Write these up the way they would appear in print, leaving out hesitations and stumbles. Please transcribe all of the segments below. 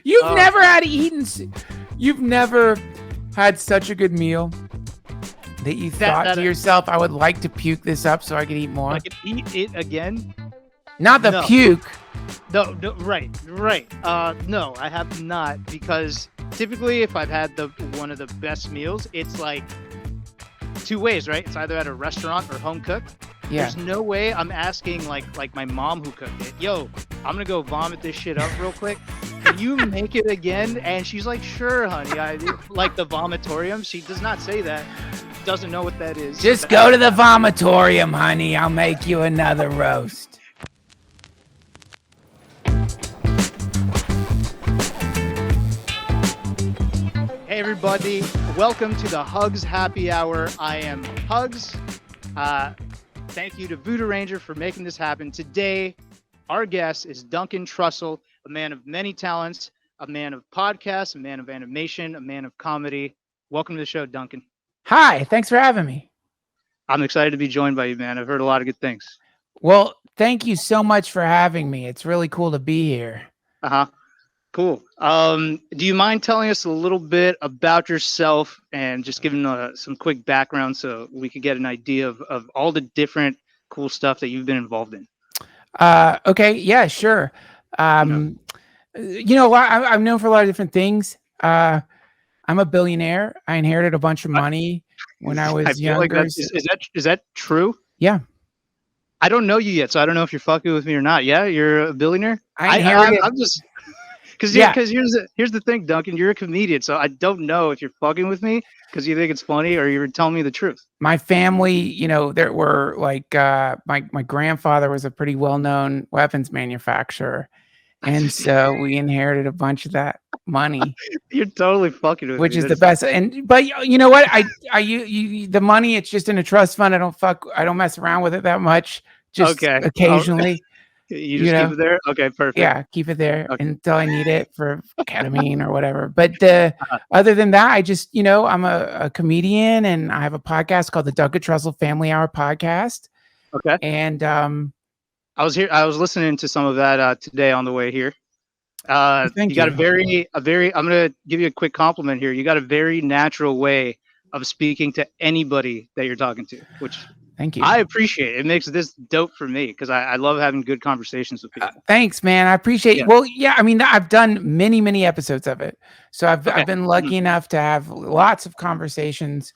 You've you've never had such a good meal that you thought to yourself, I would like to puke this up so I could eat more? I could eat it again? Not the puke. No, right. No, I have not, because typically if I've had one of the best meals, it's like two ways, right? It's either at a restaurant or home cooked. Yeah. There's no way I'm asking like my mom who cooked it, yo, I'm gonna go vomit this shit up real quick. Can you make it again? And she's like, sure, honey. I like the Vomitoriums. She does not say that. Doesn't know what that is. Just go to the Vomitorium, honey. I'll make you another roast. Hey everybody, welcome to the Hugs Happy Hour. I am Hugs. Thank you to Voodoo Ranger for making this happen. Today, our guest is Duncan Trussell, a man of many talents, a man of podcasts, a man of animation, a man of comedy. Welcome to the show, Duncan. Hi, thanks for having me. I'm excited to be joined by you, man. I've heard a lot of good things. Well, thank you so much for having me. It's really cool to be here. Cool. Do you mind telling us a little bit about yourself and just giving some quick background so we could get an idea of all the different cool stuff that you've been involved in? Okay. Yeah, sure. I'm known for a lot of different things. I'm a billionaire. I inherited a bunch of money when I was younger. Like is that true? Yeah. I don't know you yet, so I don't know if you're fucking with me or not. Yeah, you're a billionaire? I'm just... Because here's the thing, Duncan, you're a comedian, so I don't know if you're fucking with me because you think it's funny or you're telling me the truth. My family, there were like my grandfather was a pretty well-known weapons manufacturer, and so we inherited a bunch of that money. You're totally fucking with me. Which is the best. But you know what? The money, it's just in a trust fund. I don't mess around with it that much. Just occasionally. Okay. You just keep it there? Okay, perfect. Yeah, keep it there until I need it for ketamine or whatever. But other than that, I just, I'm a comedian and I have a podcast called the Duncan Trussell Family Hour Podcast. Okay. And I was listening to some of that today on the way here. You got a very, I'm going to give you a quick compliment here. You got a very natural way of speaking to anybody that you're talking to, which... Thank you. I appreciate it. It makes this dope for me because I love having good conversations with people. Thanks, man. I appreciate it. Well, yeah, I mean, I've done many, many episodes of it. So I've been lucky enough to have lots of conversations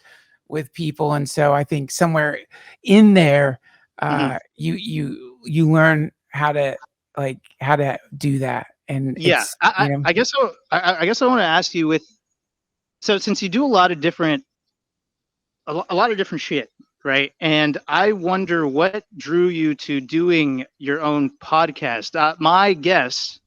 with people. And so I think somewhere in there, you learn how to do that. And I guess I want to ask you since you do a lot of different shit. Right. And I wonder what drew you to doing your own podcast. My guess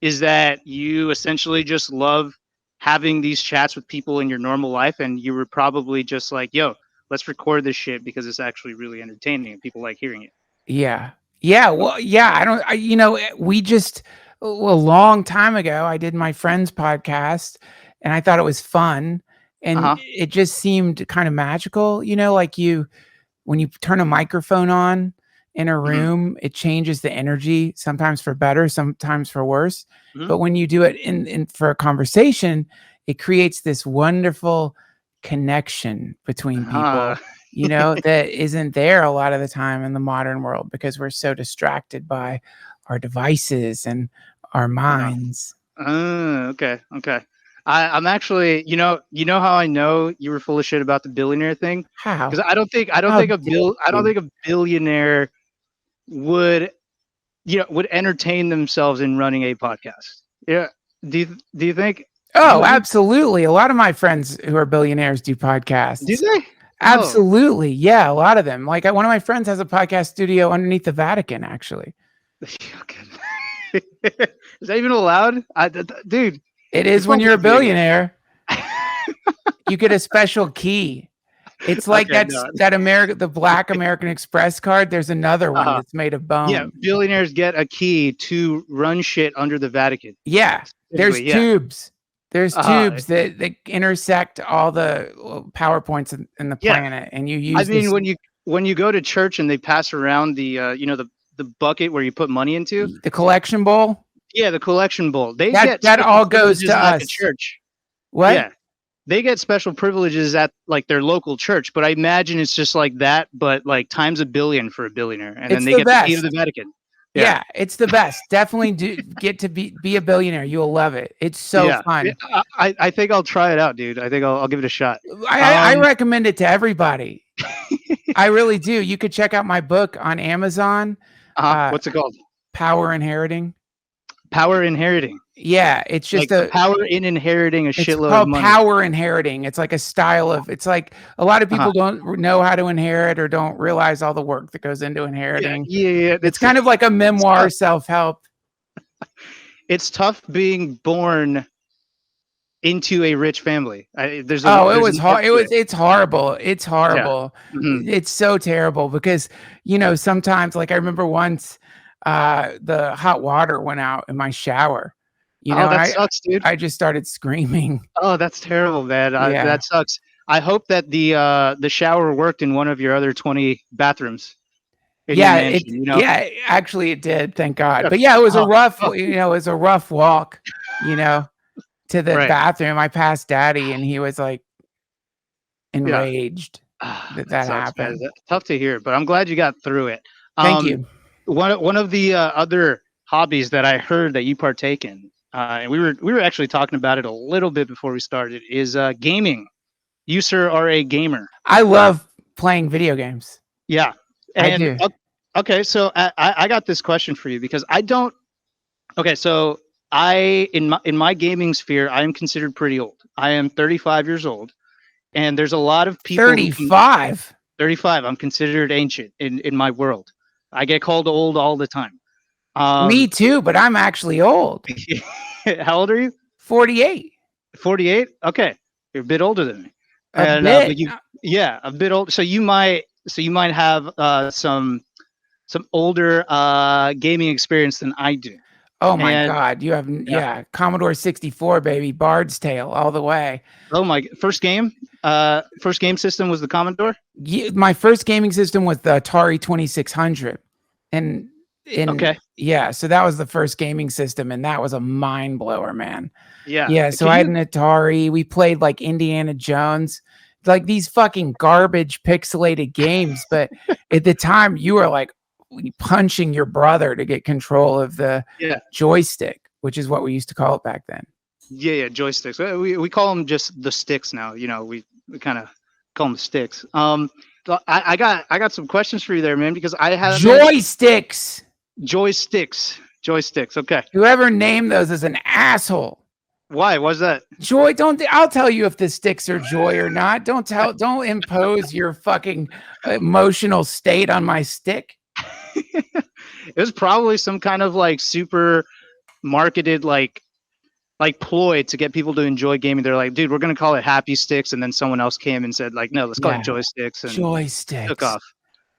is that you essentially just love having these chats with people in your normal life. And you were probably just like, yo, let's record this shit because it's actually really entertaining and people like hearing it. Yeah. Yeah. Well, yeah, a long time ago, I did my friend's podcast and I thought it was fun. And it just seemed kind of magical, when you turn a microphone on in a room, it changes the energy, sometimes for better, sometimes for worse. But when you do it in for a conversation, it creates this wonderful connection between people, that isn't there a lot of the time in the modern world because we're so distracted by our devices and our minds. Okay. I'm actually, how I know you were full of shit about the billionaire thing? How? Because I don't think a billionaire would entertain themselves in running a podcast. Yeah. Do you think? Oh, absolutely. A lot of my friends who are billionaires do podcasts. Do they? Absolutely. Oh. Yeah, a lot of them. Like one of my friends has a podcast studio underneath the Vatican, actually. Is that even allowed? Dude. It is when you're a billionaire. You get a special key. It's like the Black American Express card. There's another one that's made of bone. Yeah, billionaires get a key to run shit under the Vatican. Yeah, there's tubes. There's tubes that intersect all the power points in the planet, and you use. When you go to church and they pass around the the bucket where you put money into the collection bowl. Yeah, the collection bowl. They That get that special all goes privileges to at the us. church. What? Yeah, they get special privileges at like their local church, but I imagine it's just like that, but like times a billion for a billionaire, and then It's they the get the key to best. the Vatican. Yeah, it's the best. Definitely do get to be a billionaire. You'll love it. It's so Yeah, fun. I think I'll try it out, dude. I think I'll give it a shot. I recommend it to everybody. I really do. You could check out my book on Amazon. What's it called? Power Inheriting. Power Inheriting. Yeah, it's just like the power in inheriting a shitload called of money. Power Inheriting. It's like a style of. It's like a lot of people don't know how to inherit or don't realize all the work that goes into inheriting. Yeah. It's kind of like a memoir, self-help. It's tough being born into a rich family. It was hard. It's horrible. It's horrible. Yeah. Mm-hmm. It's so terrible because, sometimes, like I remember once the hot water went out in my shower. That sucks, dude. I just started screaming. Oh, that's terrible, man. That sucks. I hope that the shower worked in one of your other 20 bathrooms. Yeah, actually it did, thank God. But yeah, it was a rough, it was a rough walk, to the bathroom. I passed Daddy, and he was like enraged that happened. Tough to hear, but I'm glad you got through it. Thank you. One of the other hobbies that I heard that you partake in, and we were actually talking about it a little bit before we started, is gaming. You, sir, are a gamer. I love playing video games. Yeah, and I do. Okay, so I got this question for you because I don't. Okay, so in my gaming sphere, I am considered pretty old. I am 35 years old, and there's a lot of people. 35. 35. I'm considered ancient in my world. I get called old all the time. Me too, but I'm actually old. How old are you? 48. 48? Okay, you're a bit older than me. A bit. A bit old. So you might have some older gaming experience than I do. Oh my God, you have Commodore 64, baby, Bard's Tale all the way. Oh my! First game system was the Commodore. My first gaming system was the Atari 2600, and so that was the first gaming system, and that was a mind blower, man. Yeah. So I had an Atari. We played like Indiana Jones, like these fucking garbage pixelated games, but at the time you were like punching your brother to get control of the joystick, which is what we used to call it back then. Yeah, joysticks. We call them just the sticks now. We kind of call them sticks. I got some questions for you there, man, because I have joysticks. Okay. Whoever named those is an asshole. Why? What's that? Joy, I'll tell you if the sticks are joy or not. Don't impose your fucking emotional state on my stick. It was probably some kind of like super marketed like ploy to get people to enjoy gaming. They're like, dude, we're gonna call it happy sticks, and then someone else came and said like, no, let's call it joysticks, and joysticks took off.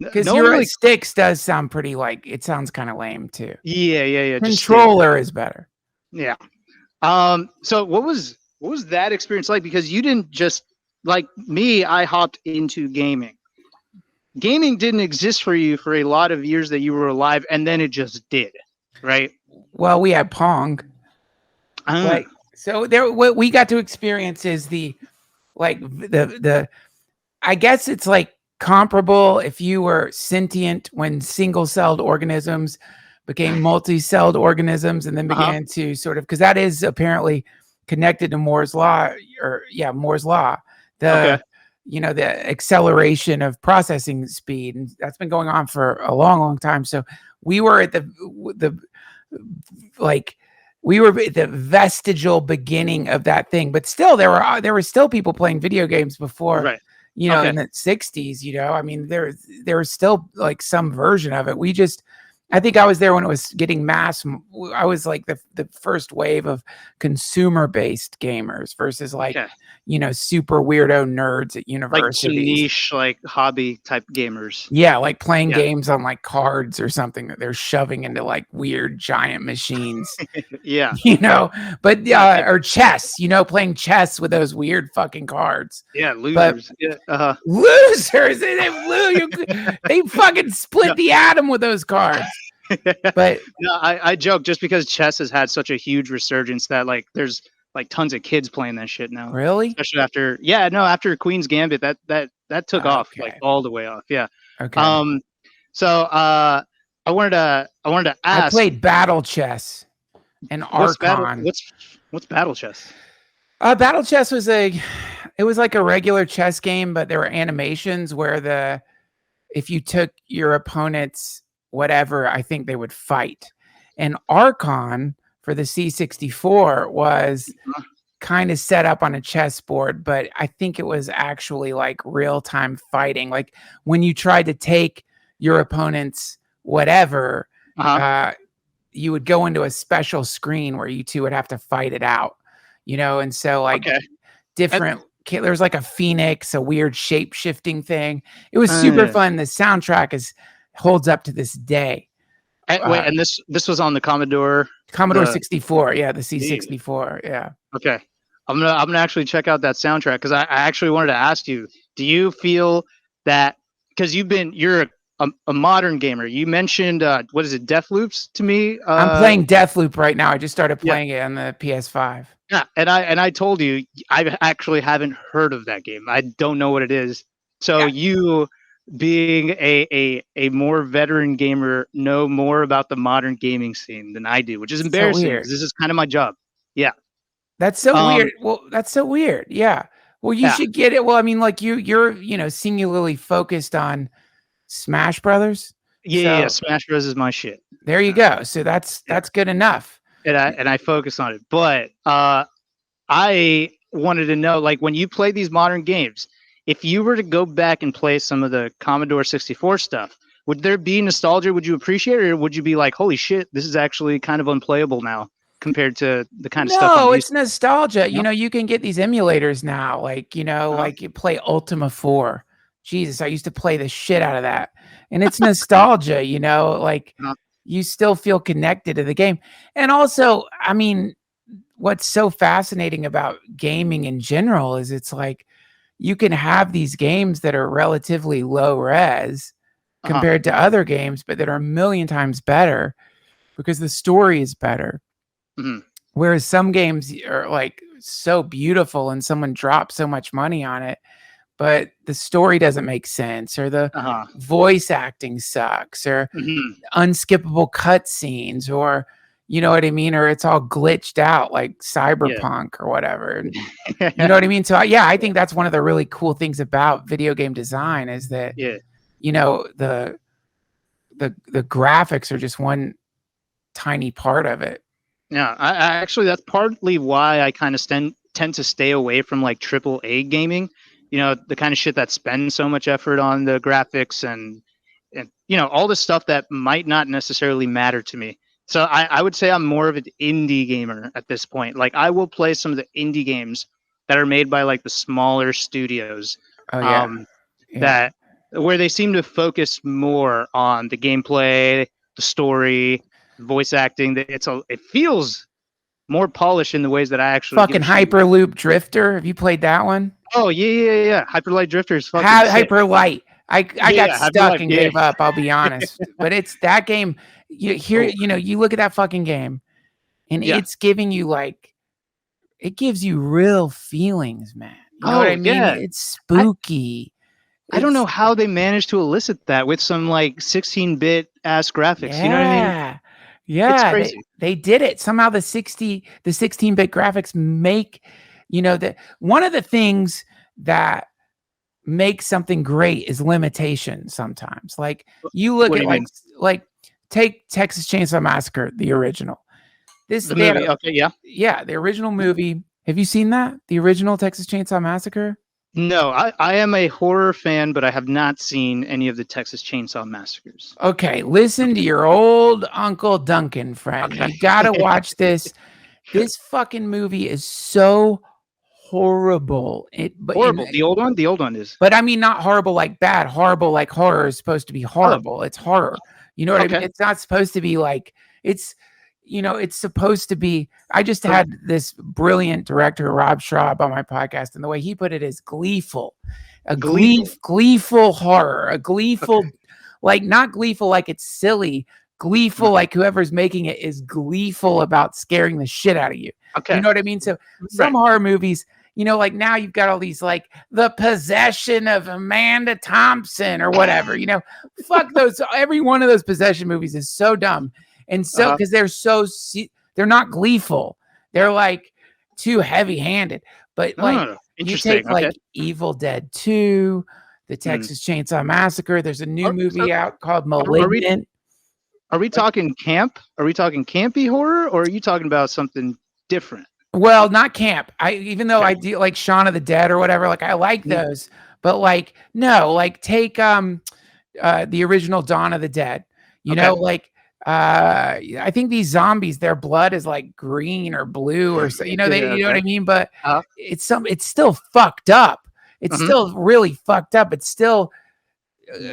Because your sticks does sound pretty it sounds kind of lame too. Yeah. Controller is better. Yeah. So what was that experience like? Because you didn't just like me. I hopped into gaming. Gaming didn't exist for you for a lot of years that you were alive, and then it just did, right? Well, we had Pong. So what we got to experience is the I guess it's like comparable if you were sentient when single-celled organisms became multi-celled organisms and then began to sort of, because that is apparently connected to Moore's law, Moore's law. The acceleration of processing speed, and that's been going on for a long, long time. So we were at the vestigial beginning of that thing, but still there were still people playing video games before, right? In the 60s. I mean, there was still like some version of it. I think I was there when it was getting mass. I was like the first wave of consumer-based gamers versus super weirdo nerds at universities. Like niche, like hobby type gamers. Yeah, like playing games on like cards or something that they're shoving into like weird giant machines. Yeah. But or chess, playing chess with those weird fucking cards. Yeah, losers. Losers. They fucking split the atom with those cards. But no, I joke just because chess has had such a huge resurgence that like there's like tons of kids playing that shit now. really? Especially after Queen's Gambit, that took off like Okay. all the way off. Yeah. Okay. So I wanted to I ask played Battle Chess and Archon. what's battle chess? Battle Chess was it was like a regular chess game, but there were animations where if you took your opponent's whatever, I think they would fight. And Archon for the C64 was kind of set up on a chessboard, but I think it was actually like real-time fighting. Like when you tried to take your opponent's whatever, you would go into a special screen where you two would have to fight it out, and so like different there's like a phoenix, a weird shape-shifting thing. It was super fun. The soundtrack holds up to this day. Wait, and this was on the Commodore 64, yeah, the C64, yeah. Okay, I'm gonna actually check out that soundtrack because I actually wanted to ask you, do you feel that because you're a modern gamer, you mentioned what is it, Deathloops to me? I'm playing Deathloop right now. I just started playing it on the PS5. Yeah, and I told you I actually haven't heard of that game. I don't know what it is. So you, being a more veteran gamer, know more about the modern gaming scene than I do, which is embarrassing. So this is kind of my job. Yeah, that's so weird. Well, that's so weird. Yeah. Well, you should get it. Well, I mean, like you're singularly focused on Smash Brothers. Yeah, Smash Bros is my shit. There you go. So that's good enough. And I focus on it. But I wanted to know, like, when you play these modern games, if you were to go back and play some of the Commodore 64 stuff, would there be nostalgia? Would you appreciate it, or would you be like, holy shit, this is actually kind of unplayable now compared to the kind of stuff? No, it's nostalgia. You can get these emulators now, like, like you play Ultima 4. Jesus, I used to play the shit out of that. And it's nostalgia, like you still feel connected to the game. And also, I mean, what's so fascinating about gaming in general is it's like you can have these games that are relatively low res compared to other games, but that are a million times better because the story is better. Whereas some games are like so beautiful and someone dropped so much money on it, but the story doesn't make sense, or the voice acting sucks, or unskippable cutscenes, or you know what I mean, or it's all glitched out like Cyberpunk or whatever. You know what I mean? So I think that's one of the really cool things about video game design is that the graphics are just one tiny part of it. Yeah, I actually, that's partly why I kind of tend to stay away from like AAA gaming. The kind of shit that spends so much effort on the graphics and all the stuff that might not necessarily matter to me. So I would say I'm more of an indie gamer at this point. Like I will play some of the indie games that are made by like the smaller studios. That where they seem to focus more on the gameplay, the story, voice acting. It feels more polished in the ways that I actually fucking Hyperloop Drifter. Have you played that one? Oh yeah. Hyperlight Drifter is fucking Hyperlight. I got stuck and gave up. I'll be honest, but it's that game. You look at that fucking game, and it's giving you it gives you real feelings, man. You know what I mean? It's spooky. I don't know how they managed to elicit that with some like 16-bit ass graphics. You know what I mean? Yeah, it's crazy. They did it somehow. The 16-bit graphics make that one of the things that makes something great is limitation. Sometimes, like you look at like take Texas Chainsaw Massacre, the original. The movie, the original movie. Have you seen that? The original Texas Chainsaw Massacre? No, I am a horror fan, but I have not seen any of the Texas Chainsaw Massacres. Okay, listen to your old Uncle Duncan, friend. Okay. You gotta watch this. This fucking movie is so horrible. Horrible. The old one is. But I mean, not horrible like bad. Horrible like horror is supposed to be horrible. It's horror. You know what I mean? It's not supposed to be like it's. It's supposed to be. I just had this brilliant director, Rob Schraub, on my podcast, and the way he put it is gleeful. Gleeful horror. A gleeful, like not gleeful like it's silly, gleeful, like whoever's making it is gleeful about scaring the shit out of you. Okay. You know what I mean? So some horror movies, you know, like now you've got all these like The Possession of Amanda Thompson or whatever, you know, fuck those. Every one of those possession movies is so dumb. And so, because they're not gleeful. They're like too heavy handed, but like you take like Evil Dead 2, the Texas Chainsaw Massacre. There's a new movie out called Malignant. Are we talking camp? Are we talking campy horror, or are you talking about something different? Well, not camp. Even though I do like Shaun of the Dead or whatever, like I like those, but like no, like take the original Dawn of the Dead. You know, like I think these zombies, their blood is like green or blue or so, you know, you know what I mean? But it's still fucked up. It's still really fucked up. It's still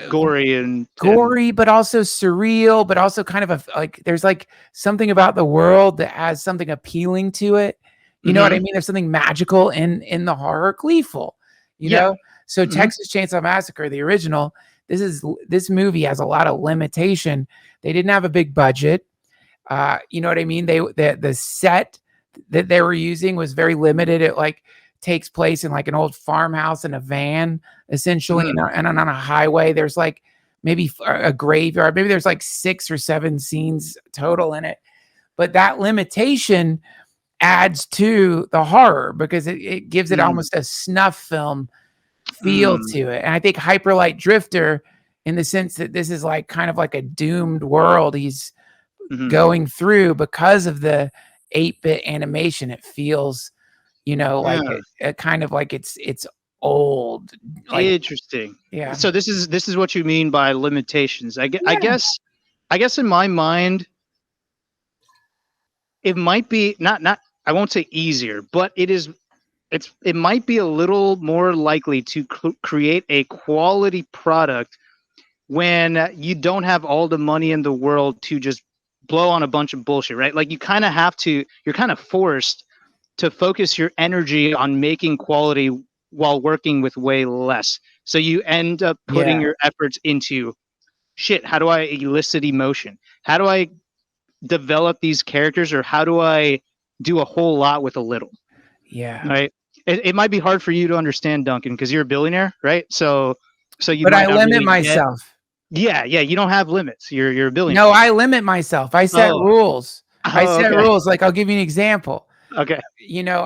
gory, but also surreal, but also kind of like there's like something about the world that has something appealing to it. You know what I mean? There's something magical in the horror, gleeful, you know? So Texas Chainsaw Massacre, the original, this movie has a lot of limitation. They didn't have a big budget. You know what I mean? The set that they were using was very limited. It like takes place in like an old farmhouse in a van, essentially, and on a highway. There's like maybe a graveyard. Maybe there's like 6 or 7 scenes total in it. But that limitation adds to the horror because it gives it almost a snuff film feel to it. And I think Hyperlight Drifter, in the sense that this is like kind of like a doomed world he's going through because of the 8-bit animation, it feels, you know, like it kind of like it's old. Like, interesting. Yeah. So this is what you mean by limitations. I guess in my mind, it might be not. I won't say easier, but it might be a little more likely to create a quality product when you don't have all the money in the world to just blow on a bunch of bullshit, right? Like you're kind of forced to focus your energy on making quality while working with way less. So you end up putting your efforts into shit. How do I elicit emotion? How do I develop these characters, or how do I do a whole lot with a little? Yeah. Right. It might be hard for you to understand, Duncan, because you're a billionaire, right? So you. But I limit myself. Yeah. You don't have limits. You're a billionaire. No, I limit myself. I set rules. I set rules. Like I'll give you an example. Okay. You know,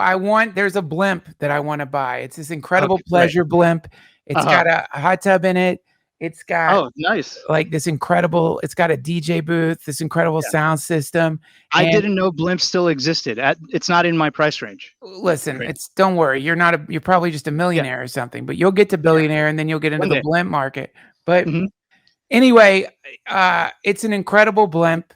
there's a blimp that I want to buy. It's this incredible pleasure blimp. It's got a hot tub in it. It's got nice. Like this incredible, it's got a DJ booth, this incredible sound system. I didn't know blimps still existed. It's not in my price range. Listen, don't worry. You're probably just a millionaire or something, but you'll get to billionaire and then you'll get into the blimp market. But anyway, it's an incredible blimp.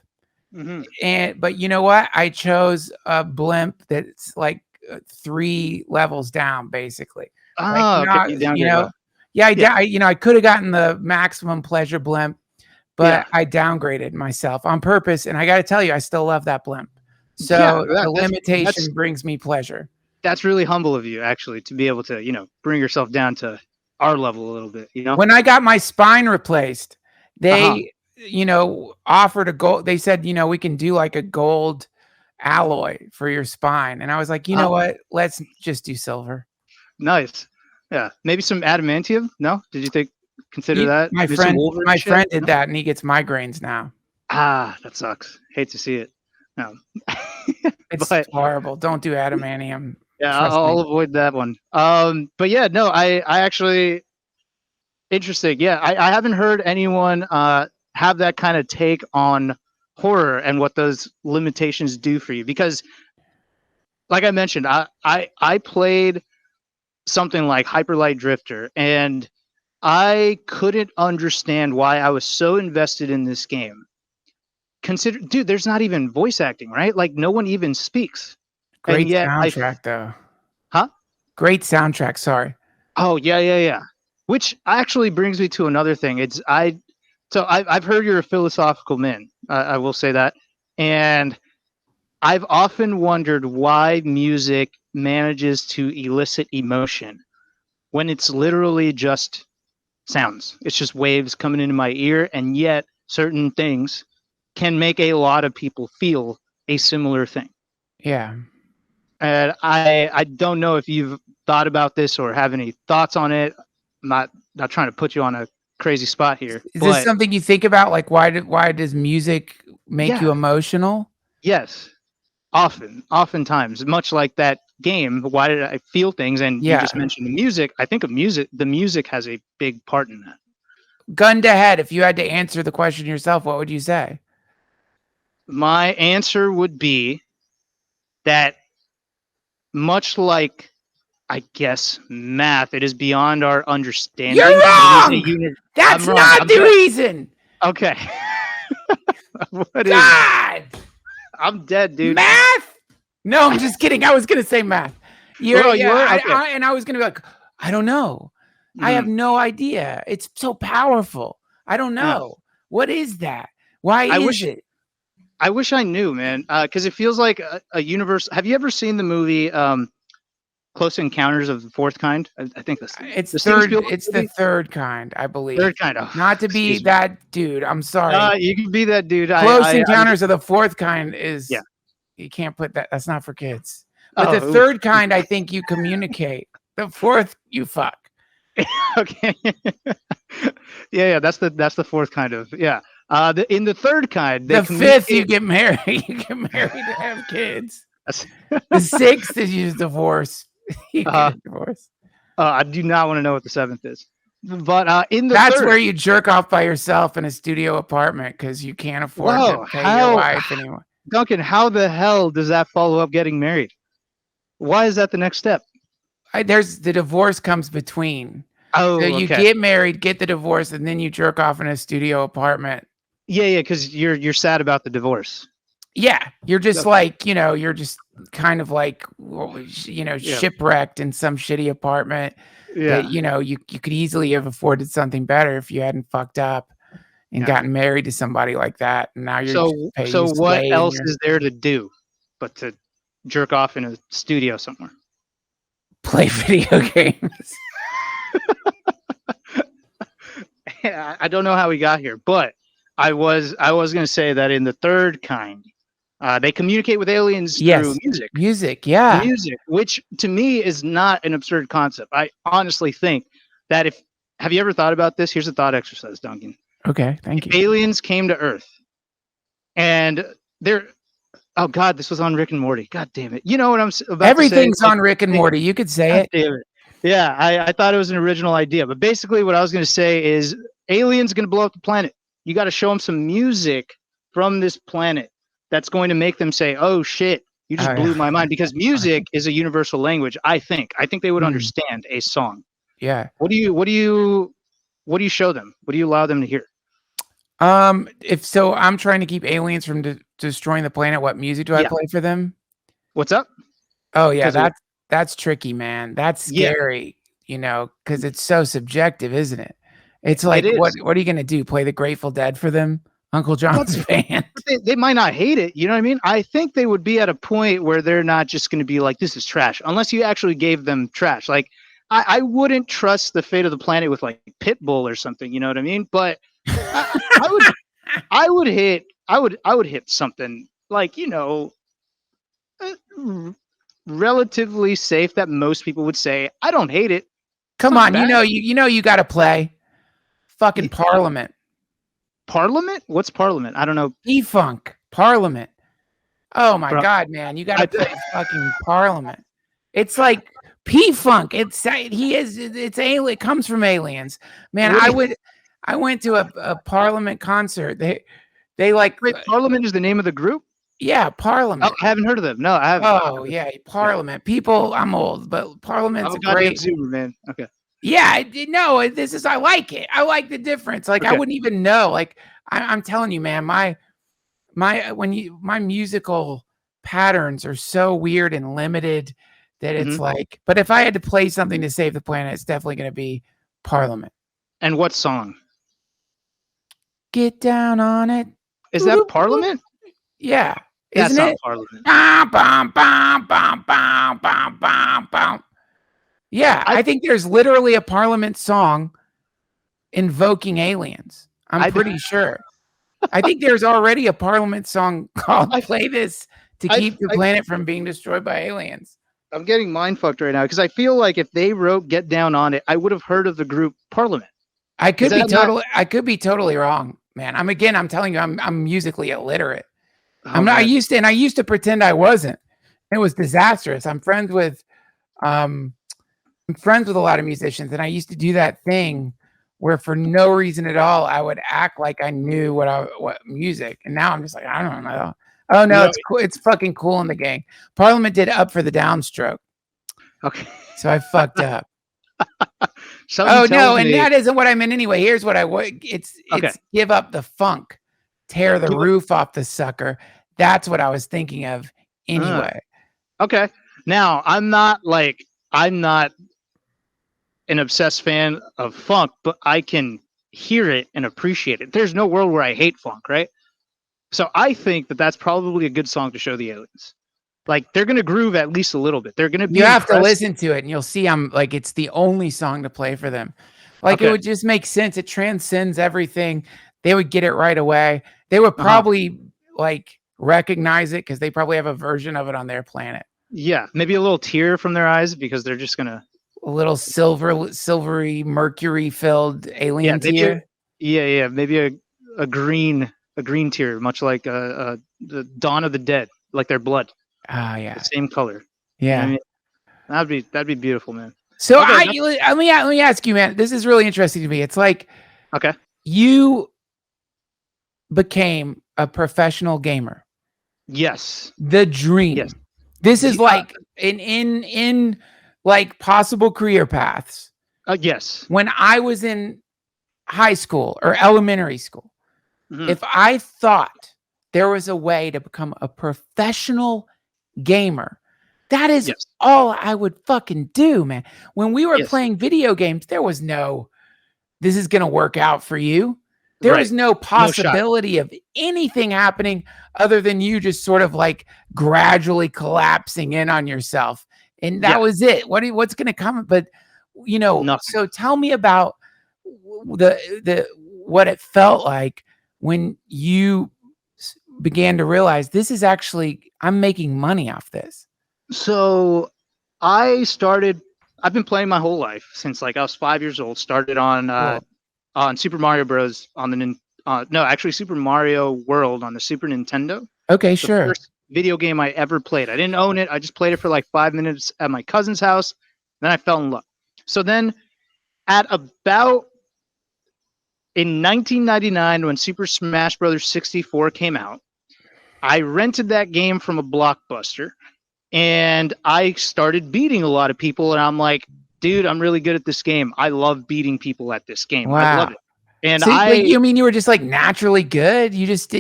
But you know what? I chose a blimp that's like 3 levels down, basically. Okay. You know, I could have gotten the maximum pleasure blimp, but I downgraded myself on purpose. And I got to tell you, I still love that blimp. So the limitation brings me pleasure. That's really humble of you, actually, to be able to, you know, bring yourself down to our level a little bit. You know, when I got my spine replaced, they you know, offered a gold. They said, you know, we can do like a gold alloy for your spine. And I was like, you know what? Let's just do silver. Nice. Yeah. Maybe some adamantium. No? Did you consider that? My friend did that and he gets migraines now. That sucks. Hate to see it. No. It's horrible. Don't do adamantium. Yeah, I'll avoid that one. But yeah, no, I actually interesting. Yeah, I haven't heard anyone have that kind of take on horror and what those limitations do for you, because like I mentioned, I played something like Hyperlight Drifter and I couldn't understand why I was so invested in this game. Dude, there's not even voice acting, right? Like no one even speaks. Great soundtrack though. Huh? Great soundtrack, sorry. Oh, yeah. Which actually brings me to another thing. I've heard you're a philosophical man. I will say that. And I've often wondered why music manages to elicit emotion when it's literally just sounds. It's just waves coming into my ear, and yet certain things can make a lot of people feel a similar thing. Yeah. And I don't know if you've thought about this or have any thoughts on it. I'm not trying to put you on a crazy spot here. Is this something you think about? Like, why does music make you emotional? Yes. Oftentimes, much like that game, why did I feel things? And you just mentioned the music. I think the music has a big part in that. Gun to head, if you had to answer the question yourself, what would you say? My answer would be that much like, I guess, math, it is beyond our understanding. You're wrong! That's not the reason! Okay. What God! I'm dead, dude. Math? No, I'm just kidding. I was going to say math. You were? Okay. And I was going to be like, I don't know. I have no idea. It's so powerful. I don't know. What is that? Why is it? I wish I knew, man, because it feels like a universe. Have you ever seen the movie Close Encounters of the Fourth Kind? I think it's the third kind, I believe. Third kind. Oh, not to be that dude. I'm sorry. You can be that dude. Close Encounters of the Fourth Kind is. Yeah. You can't put that. That's not for kids. But the third kind, I think you communicate. The fourth, you fuck. Okay. Yeah. That's the fourth kind of. Yeah. In the third kind, the fifth, you get married. You get married to have kids. The sixth is you divorce. You get divorce. I do not want to know what the seventh is. But in the that's where you jerk off by yourself in a studio apartment because you can't afford to pay your wife anymore. Duncan, how the hell does that follow up getting married? Why is that the next step? There's the divorce comes between. Oh, so you get married, get the divorce, and then you jerk off in a studio apartment. Yeah, because you're sad about the divorce. Yeah, you're just like, you're just kind of like, shipwrecked in some shitty apartment. Yeah, that, you could easily have afforded something better if you hadn't fucked up and gotten married to somebody like that. And now you're so what else is there to do but to jerk off in a studio somewhere? Play video games. I don't know how we got here, but I was going to say that in the third kind, they communicate with aliens through music. Music, which to me is not an absurd concept. I honestly think that have you ever thought about this? Here's a thought exercise, Duncan. Okay, thank you. Aliens came to Earth, and oh God, this was on Rick and Morty. God damn it! You know what I'm about Everything's to say? on Rick and Morty. You could say it. Damn it. Yeah, I thought it was an original idea, but basically what I was going to say is aliens going to blow up the planet. You got to show them some music from this planet that's going to make them say, "Oh shit, you just blew my mind." Because music is a universal language. I think they would understand a song. Yeah. What do you show them? What do you allow them to hear? If so, I'm trying to keep aliens from destroying the planet. What music do I play for them? What's up? Oh yeah, that's tricky, man. That's scary, because it's so subjective, isn't it? It's like, what are you gonna do? Play the Grateful Dead for them? Uncle John's band. They might not hate it. You know what I mean? I think they would be at a point where they're not just going to be like, this is trash, unless you actually gave them trash. Like, I wouldn't trust the fate of the planet with like Pitbull or something. You know what I mean? But I would hit something like, relatively safe that most people would say, I don't hate it. Come on, you got to play fucking Parliament. Parliament? What's Parliament? I don't know. P-Funk. Parliament. Oh my God, man. You got to play fucking Parliament. It's like P-Funk. It's alien. It comes from aliens. Man, really? I went to a Parliament concert. They like. Wait, Parliament is the name of the group? Yeah, Parliament. Oh, I haven't heard of them. No, I haven't. Oh, yeah, Parliament. People, I'm old, but Parliament's a great. Zoomer, man. Okay. Yeah, no, I like it. I like the difference. Like, I wouldn't even know. Like, I'm telling you, man, my musical patterns are so weird and limited that it's like, but if I had to play something to save the planet, it's definitely going to be Parliament. And what song? Get down on it. Is that Parliament? Yeah. That's Isn't not it? Parliament. Yeah, I think there's literally a Parliament song invoking aliens. I'm pretty sure. I think there's already a Parliament song called I, "Play This to I, Keep the Planet from Being Destroyed by Aliens." I'm getting mind fucked right now because I feel like if they wrote "Get Down on It," I would have heard of the group Parliament. I could be not? totally wrong, man. I'm telling you, I'm musically illiterate. Oh, I'm not. man. I used to pretend I wasn't. It was disastrous. I'm friends with a lot of musicians, and I used to do that thing where for no reason at all I would act like I knew what music, and now I'm just like, I don't know. Oh no, it's cool. It's fucking Cool in the Gang. Parliament did Up for the Downstroke. Okay. So I fucked up. Oh no, and that isn't what I meant anyway. Here's what I would. It's Give Up the Funk, Tear the Roof Off the Sucker. That's what I was thinking of anyway. Okay. Now I'm not an obsessed fan of funk, but I can hear it and appreciate it. There's no world where I hate funk, right? So I think that that's probably a good song to show the aliens. Like they're gonna groove at least a little bit. They're gonna be. You have to listen to it, and you'll see. I'm like, it's the only song to play for them. Like it would just make sense. It transcends everything. They would get it right away. They would probably like recognize it because they probably have a version of it on their planet. Yeah, maybe a little tear from their eyes because they're just gonna a little silvery, mercury-filled alien tear. Maybe a green tear, much like the Dawn of the Dead, like their blood. Ah, yeah, the same color. Yeah, I mean, that'd be beautiful, man. So let me ask you, man. This is really interesting to me. It's like, you became a professional gamer. Yes, the dream. Yes. This is like in like possible career paths. Yes. When I was in high school or elementary school, if I thought there was a way to become a professional gamer, that is all I would fucking do, man. When we were playing video games, there was no, this is going to work out for you. There was no possibility of anything happening other than you just sort of like gradually collapsing in on yourself. And that was it. What's going to come? But, you know, nothing. So tell me about what it felt like when you began to realize this is actually, I'm making money off this. So I've been playing my whole life since like I was 5 years old. Started on Super Mario Bros. Super Mario World on the Super Nintendo. Okay, sure. First video game I ever played. I didn't own it. I just played it for like 5 minutes at my cousin's house. Then I fell in love. So then at about in 1999, when Super Smash Bros. 64 came out, I rented that game from a Blockbuster and I started beating a lot of people. And I'm like, dude, I'm really good at this game. I love beating people at this game. Wow. I love it. And so, you mean you were just like naturally good? You just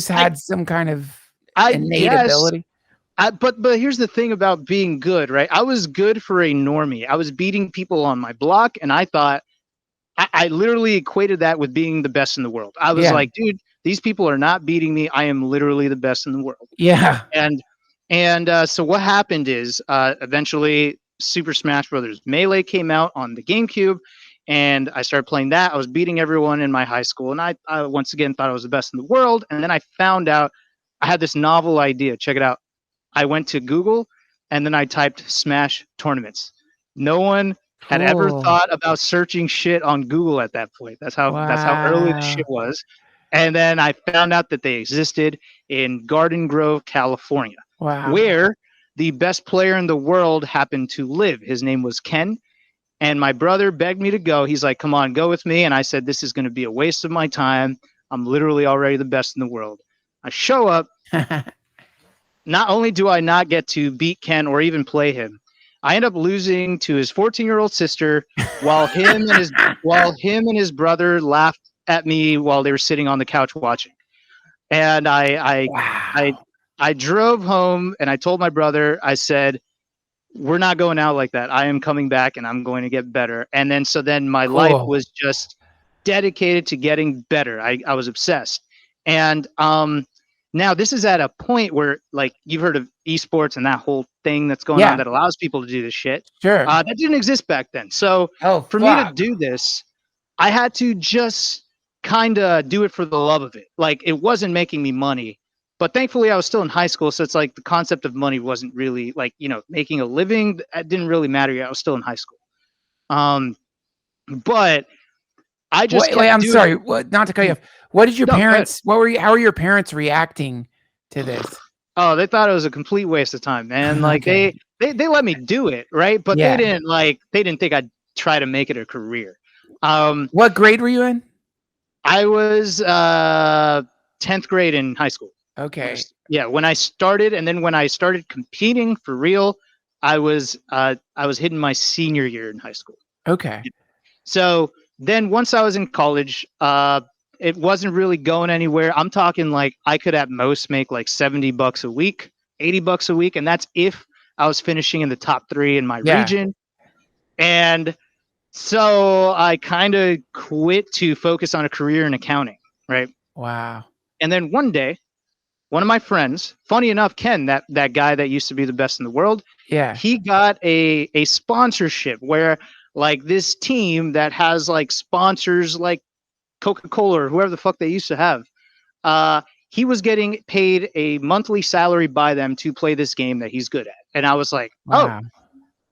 had some kind of innate ability. But here's the thing about being good, right? I was good for a normie. I was beating people on my block, and I thought I literally equated that with being the best in the world. I was like, dude, these people are not beating me. I am literally the best in the world. Yeah. And so what happened is eventually Super Smash Bros. Melee came out on the GameCube, and I started playing that. I was beating everyone in my high school, and I once again thought I was the best in the world. And then I found out I had this novel idea. Check it out. I went to Google, and then I typed Smash tournaments. No one had ever thought about searching shit on Google at that point. That's how early the shit was. And then I found out that they existed in Garden Grove, California, where the best player in the world happened to live. His name was Ken. And my brother begged me to go. He's like, come on, go with me. And I said, this is going to be a waste of my time. I'm literally already the best in the world. I show up. Not only do I not get to beat Ken or even play him, I end up losing to his 14-year-old sister while him and his brother laughed at me while they were sitting on the couch watching. And I drove home and I told my brother, I said, we're not going out like that. I am coming back and I'm going to get better. And then my life was just dedicated to getting better. I was obsessed. And now this is at a point where, like, you've heard of esports and that whole thing that's going on that allows people to do this shit. Sure. That didn't exist back then. So for me to do this, I had to just kind of do it for the love of it. Like, it wasn't making me money, but thankfully I was still in high school. So it's like the concept of money wasn't really like, making a living. It didn't really matter yet. I was still in high school. But I just wait, I'm doing sorry. What, not to cut you off. What did your parents, how are your parents reacting to this? Oh, they thought it was a complete waste of time, man. Like Okay. they let me do it, right? But they didn't think I'd try to make it a career. What grade were you in? I was 10th grade in high school. Okay. When I started, and then when I started competing for real, I was hitting my senior year in high school. Okay. So then once I was in college, it wasn't really going anywhere. I'm talking like I could at most make like $70 a week, $80 a week. And that's if I was finishing in the top 3 in my region. And so I kind of quit to focus on a career in accounting. Right. Wow. And then one day, one of my friends, funny enough, Ken, that guy that used to be the best in the world. Yeah. He got a sponsorship where like this team that has like sponsors like Coca-Cola or whoever the fuck they used to have. He was getting paid a monthly salary by them to play this game that he's good at. And I was like, wow. Oh,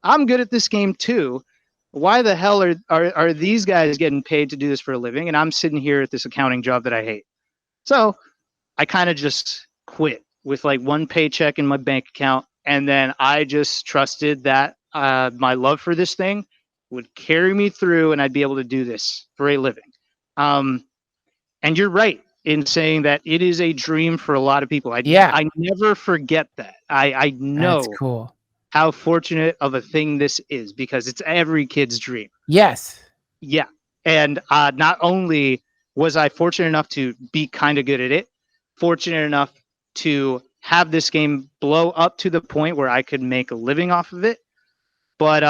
I'm good at this game too. Why the hell are these guys getting paid to do this for a living? And I'm sitting here at this accounting job that I hate. So I kind of just quit with like one paycheck in my bank account. And then I just trusted that my love for this thing would carry me through and I'd be able to do this for a living. And you're right in saying that it is a dream for a lot of people. I never forget that. I know that's cool. How fortunate of a thing this is because it's every kid's dream. Yes. Yeah. And not only was I fortunate enough to be kind of good at it, fortunate enough to have this game blow up to the point where I could make a living off of it. But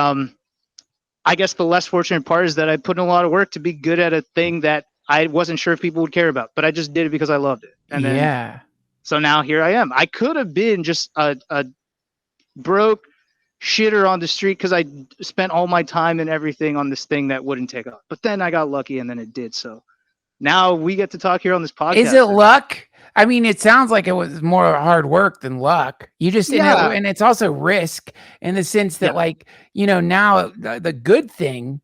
I guess the less fortunate part is that I put in a lot of work to be good at a thing that I wasn't sure if people would care about, but I just did it because I loved it. And then, so now here I am. I could have been just a broke shitter on the street because I spent all my time and everything on this thing that wouldn't take off. But then I got lucky and then it did. So now we get to talk here on this podcast. Is it luck? I mean, it sounds like it was more hard work than luck. You just, and it's also risk in the sense that like, now the good thing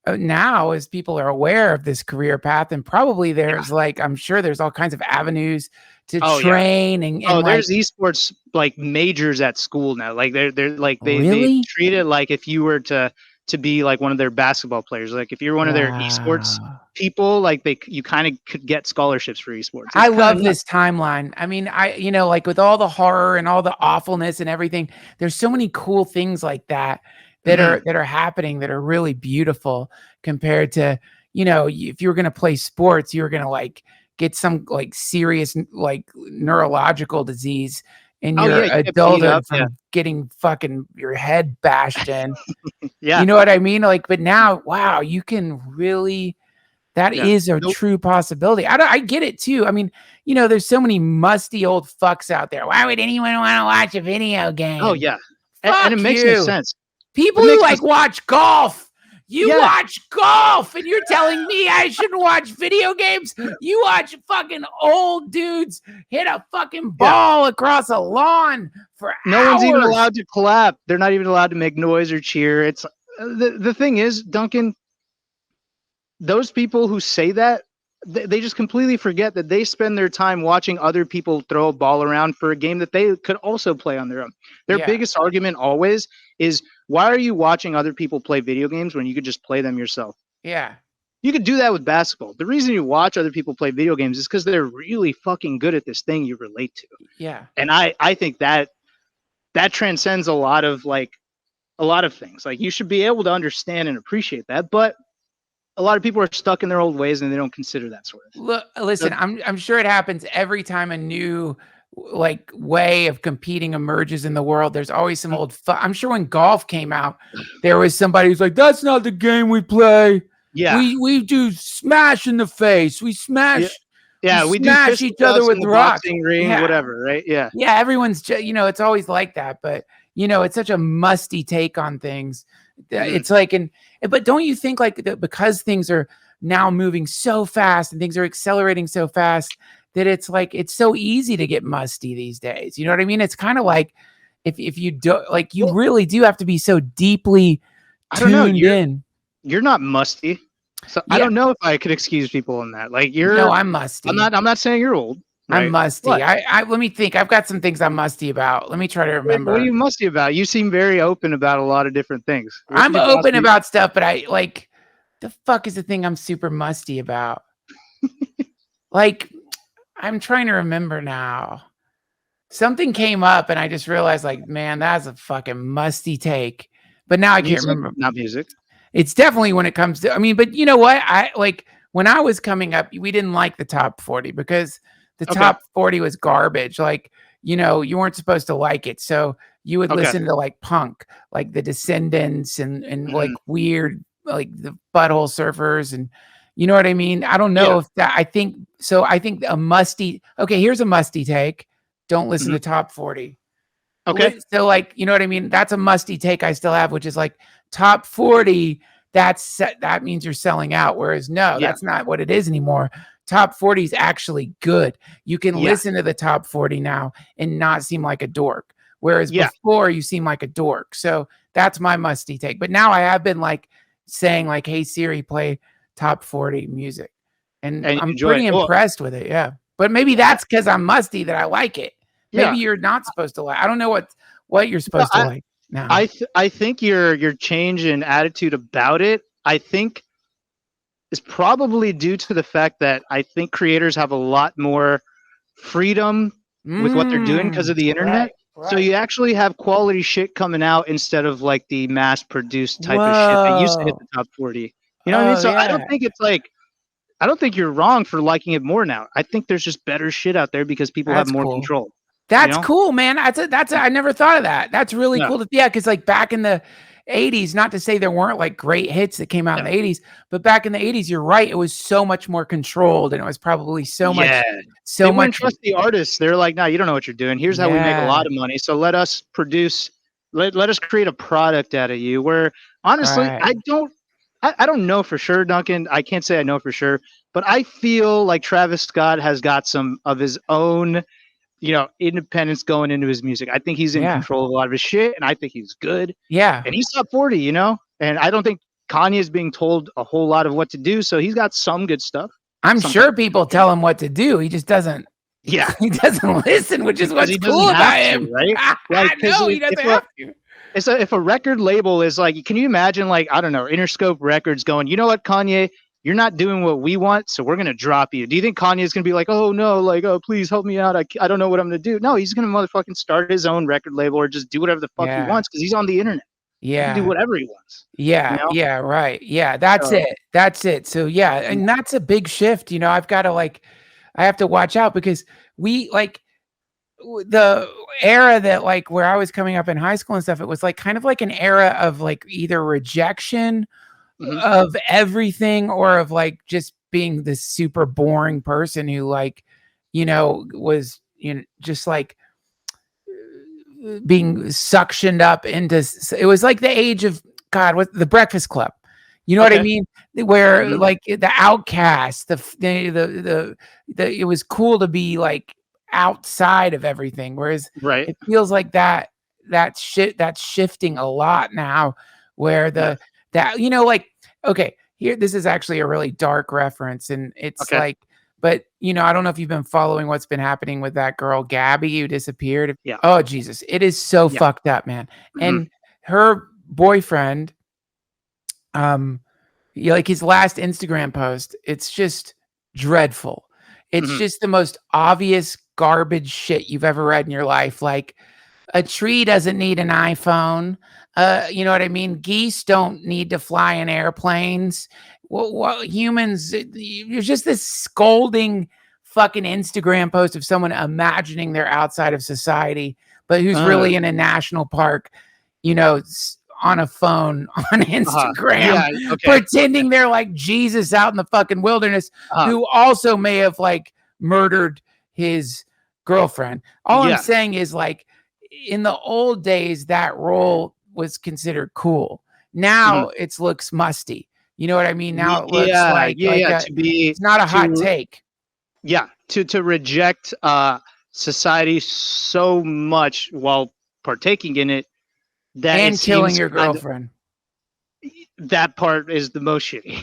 now is people are aware of this career path and probably there's like, I'm sure there's all kinds of avenues to train and there's esports like majors at school now. Like they're like, they treat it like if you were to be like one of their basketball players. Like if you're one of their esports people, like you kind of could get scholarships for esports. I love this timeline. I mean, like with all the horror and all the awfulness and everything, there's so many cool things like that are happening that are really beautiful compared to, if you were going to play sports, you were going to like get some like serious, like neurological disease in your adulthood from getting fucking your head bashed in. You know what I mean? Like, but now, wow, you can really, that is a true possibility. I get it too. I mean, there's so many musty old fucks out there. Why would anyone want to watch a video game? Oh yeah. And it makes no sense. People who like watch golf. You watch golf and you're telling me I shouldn't watch video games? You watch fucking old dudes hit a fucking ball across a lawn for hours. No one's even allowed to clap. They're not even allowed to make noise or cheer. It's the thing is, Duncan, those people who say that, they just completely forget that they spend their time watching other people throw a ball around for a game that they could also play on their own. Their biggest argument always is, why are you watching other people play video games when you could just play them yourself? Yeah. You could do that with basketball. The reason you watch other people play video games is because they're really fucking good at this thing you relate to. Yeah. And I think that transcends a lot of things. Like, you should be able to understand and appreciate that, but a lot of people are stuck in their old ways and they don't consider that sort of thing. Look, listen, I'm sure it happens every time a new like way of competing emerges in the world. There's always some old I'm sure when golf came out, there was somebody who's like, that's not the game we play. Yeah. We do smash in the face. We smash. Yeah, we smash each other with rocks. Ring, whatever, right? Yeah. Yeah, everyone's it's always like that, but it's such a musty take on things. It's like, but don't you think like because things are now moving so fast and things are accelerating so fast that it's like it's so easy to get musty these days. You know what I mean? It's kind of like if you do like you really do have to be so deeply tuned in. You're not musty. So I don't know if I could excuse people on that. Like No, I'm musty. I'm not saying you're old. Right? I'm musty. What? I let me think. I've got some things I'm musty about. Let me try to remember. What are you musty about? You seem very open about a lot of different things. I'm open about stuff, but I like the fuck is the thing I'm super musty about? Like, I'm trying to remember now. Something came up and I just realized, like, man, that's a fucking musty take. But now I can't remember. Not music. It's definitely when it comes to, I mean, but you know what? I like when I was coming up, we didn't like the top 40 because the top 40 was garbage. Like, you know, you weren't supposed to like it. So you would listen to like punk, like the Descendants and like weird, like the Butthole Surfers. And you know what I mean? I don't know if that, I think a musty, okay, here's a musty take. Don't listen to top 40. Okay. So like, you know what I mean? That's a musty take I still have, which is like top 40. That means you're selling out. Whereas that's not what it is anymore. Top 40 is actually good. You can listen to the top 40 now and not seem like a dork. Whereas before you seem like a dork. So that's my musty take. But now I have been like saying like, hey Siri, play top 40 music. And I'm pretty impressed with it. Yeah. But maybe that's because I'm musty that I like it. Maybe you're not supposed to like. I don't know what you're supposed to like now. I think your change in attitude about it, I think, is probably due to the fact that I think creators have a lot more freedom with what they're doing because of the internet. Right. So you actually have quality shit coming out instead of like the mass-produced type of shit that used to hit the top 40. You know what I mean? So I don't think it's like, I don't think you're wrong for liking it more now. I think there's just better shit out there because people have more control. That's cool, man. I never thought of that. That's really cool. Because like back in the 80s, not to say there weren't like great hits that came out in the 80s, but back in the 80s, you're right. It was so much more controlled and it was probably so much. They wouldn't trust the artists. They're like, no, you don't know what you're doing. Here's how we make a lot of money. So let us produce, let us create a product out of you where honestly, I don't know for sure, Duncan. I can't say I know for sure, but I feel like Travis Scott has got some of his own, you know, independence going into his music. I think he's in control of a lot of his shit, and I think he's good. Yeah. And he's top 40, you know? And I don't think Kanye is being told a whole lot of what to do, so he's got some good stuff. I'm sure people tell him what to do. He just doesn't. Yeah. He doesn't listen, which is what's cool about him. Right? Like, no, he doesn't have to. If a record label is like, can you imagine, like, I don't know, Interscope Records going, you know what, Kanye? You're not doing what we want, so we're going to drop you. Do you think Kanye is going to be like, oh, no, like, oh, please help me out. I don't know what I'm going to do. No, he's going to motherfucking start his own record label or just do whatever the fuck he wants because he's on the internet. Yeah. He can do whatever he wants. Yeah. You know? Yeah. Right. Yeah. That's it. That's it. So, yeah. And that's a big shift. You know, I've got to like, I have to watch out because we like the era that like where I was coming up in high school and stuff, it was like kind of like an era of like either rejection of everything or of like just being this super boring person who like, you know, was, you know, just like being suctioned up into, it was like the age of God, what the Breakfast Club, you know what I mean? Where like the outcast, it was cool to be like outside of everything. Whereas it feels like that's shifting a lot now where that, you know, like, okay, here, this is actually a really dark reference and it's like, but you know, I don't know if you've been following what's been happening with that girl, Gabby, who disappeared. Yeah. Oh, Jesus. It is so fucked up, man. And her boyfriend, like his last Instagram post, it's just dreadful. It's just the most obvious garbage shit you've ever read in your life. Like a tree doesn't need an iPhone. You know what I mean? Geese don't need to fly in airplanes. Well, humans, there's just this scolding fucking Instagram post of someone imagining they're outside of society, but who's really in a national park, you know, on a phone on Instagram, pretending they're like Jesus out in the fucking wilderness, who also may have like murdered his girlfriend. All I'm saying is like in the old days, that role was considered cool. Now it looks musty. You know what I mean? Now it looks Yeah, like yeah. it's not a hot take. To reject society so much while partaking in it that it And killing seems your kind of, girlfriend. that part is the most shitty.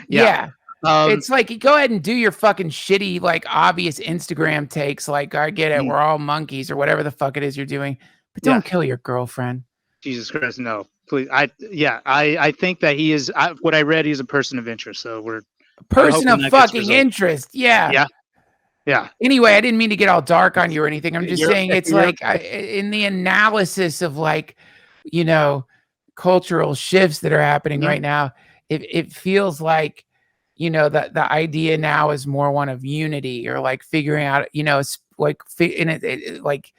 Yeah. Yeah. It's like, go ahead and do your fucking shitty, like, obvious Instagram takes. Like, I get it, we're all monkeys or whatever the fuck it is you're doing, but don't kill your girlfriend. Jesus Christ, no, please. I think that he is. What I read, he's a person of interest. So Person of fucking interest. Yeah. Yeah. Anyway, I didn't mean to get all dark on you or anything. I'm just saying it's like okay. in the analysis of, like, you know, cultural shifts that are happening right now, it feels like, you know, that the idea now is more one of unity, or like figuring out, you know, like like,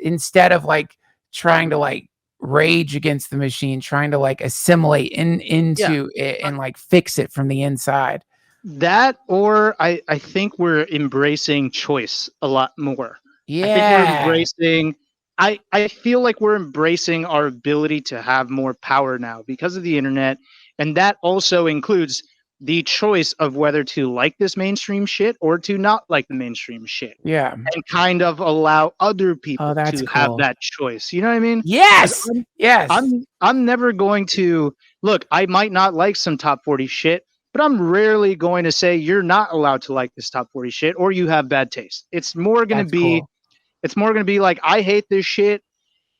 instead of like trying to like rage against the machine, trying to like assimilate into it and like fix it from the inside. That, or I think we're embracing choice a lot more. Yeah. I think we're embracing. I feel like we're embracing our ability to have more power now because of the internet, and that also includes the choice of whether to like this mainstream shit or to not like the mainstream shit. Yeah. And kind of allow other people to have that choice. You know what I mean? Yes. Yes. I'm never going to look, I might not like some top 40 shit, but I'm rarely going to say you're not allowed to like this top 40 shit or you have bad taste. It's more going to be it's more going to be like, I hate this shit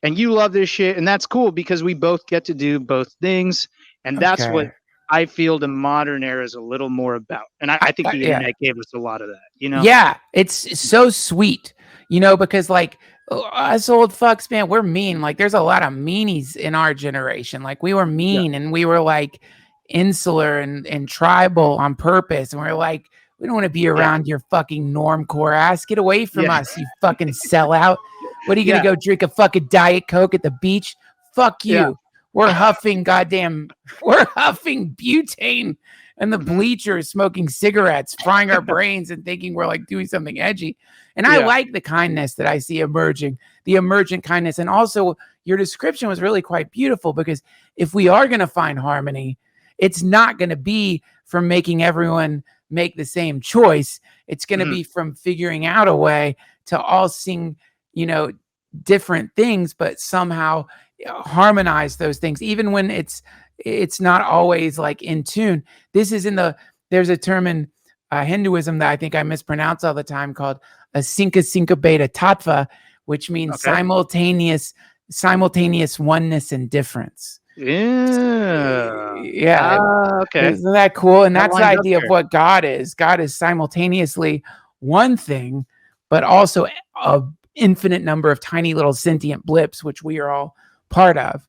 and you love this shit, and that's cool because we both get to do both things, and that's what I feel the modern era is a little more about. And I think the internet gave us a lot of that, you know? Yeah, it's so sweet, you know, because like us old fucks, man, we're mean. Like, there's a lot of meanies in our generation. Like, we were mean and we were like insular and tribal on purpose. And we're like, we don't want to be around your fucking normcore ass. Get away from us, you fucking sellout. What are you gonna go drink a fucking Diet Coke at the beach? Fuck you. We're huffing butane and the bleachers, smoking cigarettes, frying our brains and thinking we're like doing something edgy. And I like the kindness that I see emerging, the emergent kindness. And also your description was really quite beautiful, because if we are going to find harmony, it's not going to be from making everyone make the same choice. It's going to be from figuring out a way to all sing, you know, different things, but somehow harmonize those things, even when it's not always like in tune. This is there's a term in Hinduism that I think I mispronounce all the time called asinka beta tattva, which means simultaneous oneness and difference. Yeah. Okay. Isn't that cool? And that's the idea of what God is. God is simultaneously one thing, but also a infinite number of tiny little sentient blips, which we are all part of,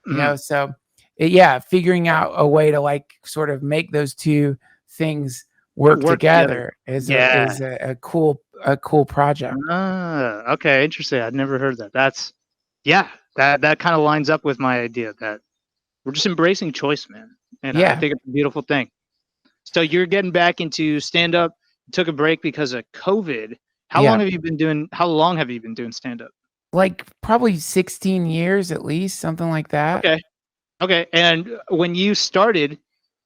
you know? So figuring out a way to like sort of make those two things work together is a cool project. Okay. Interesting. I'd never heard that. That kind of lines up with my idea that we're just embracing choice, man. And I think it's a beautiful thing. So you're getting back into stand-up, took a break because of COVID. How long have you been doing stand-up? Like probably 16 years at least, something like that. Okay. And when you started,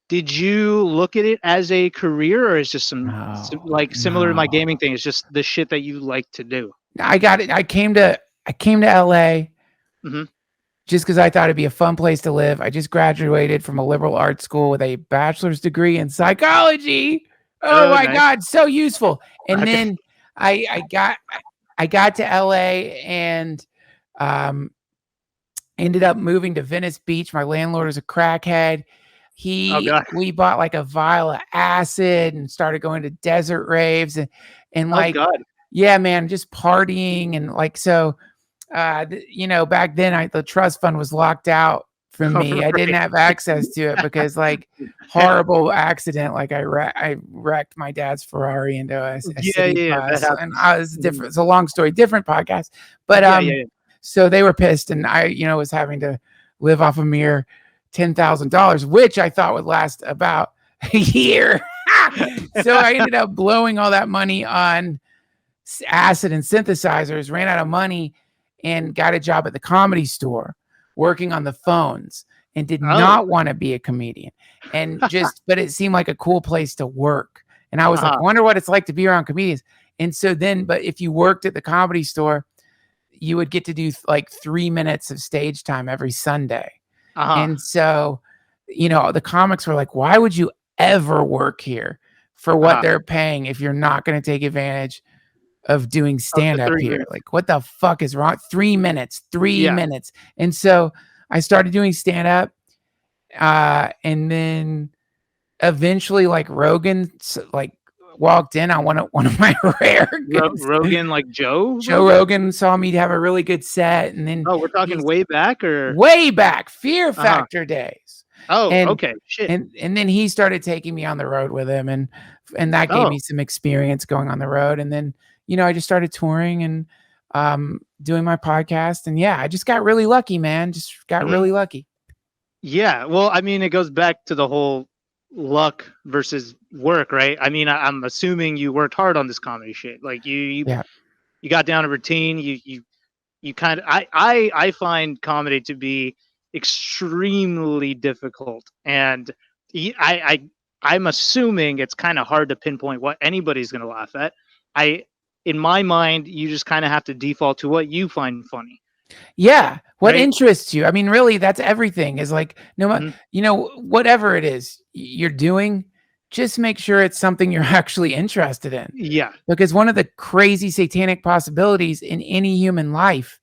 did you look at it as a career, or is just similar to my gaming thing? It's just the shit that you like to do. I got it. I came to LA just because I thought it'd be a fun place to live. I just graduated from a liberal arts school with a bachelor's degree in psychology. Oh my God, so useful. And then I got to LA and ended up moving to Venice Beach. My landlord was a crackhead. We bought like a vial of acid and started going to desert raves and like, yeah, man, just partying. And like, so, you know, back then the trust fund was locked out from me. I didn't have access to it because like horrible accident. Like I wrecked my dad's Ferrari into a city bus, and I was different. It's a long story, different podcast, but, so they were pissed, and I, you know, was having to live off a mere $10,000, which I thought would last about a year. So I ended up blowing all that money on acid and synthesizers, ran out of money, and got a job at the Comedy Store working on the phones. and did Oh. not want to be a comedian, and but it seemed like a cool place to work. And I was like, I wonder what it's like to be around comedians. And so then, but if you worked at the Comedy Store, you would get to do like 3 minutes of stage time every Sunday. And so, the comics were like, why would you ever work here for what they're paying if you're not going to take advantage of doing stand-up here? Minutes. Like, what the fuck is wrong? 3 minutes. And so I started doing stand-up, and then eventually, like, Rogan walked in on one of my rare Rogan, like Joe Rogan saw me have a really good set, and then we're talking way back Fear Factor days. Okay, shit. And then he started taking me on the road with him, and that gave me some experience going on the road. And then I just started touring and doing my podcast, and I just got really lucky, man. Just got really lucky. Yeah, well, I mean, it goes back to the whole luck versus work, right? I mean, I'm assuming you worked hard on this comedy shit. Like you got down a routine. You kind of I find comedy to be extremely difficult, and I'm assuming it's kind of hard to pinpoint what anybody's going to laugh at. In my mind, you just kind of have to default to what you find funny. Yeah. What interests you? I mean, really, that's everything. Is like, whatever it is you're doing, just make sure it's something you're actually interested in. Yeah. Because one of the crazy satanic possibilities in any human life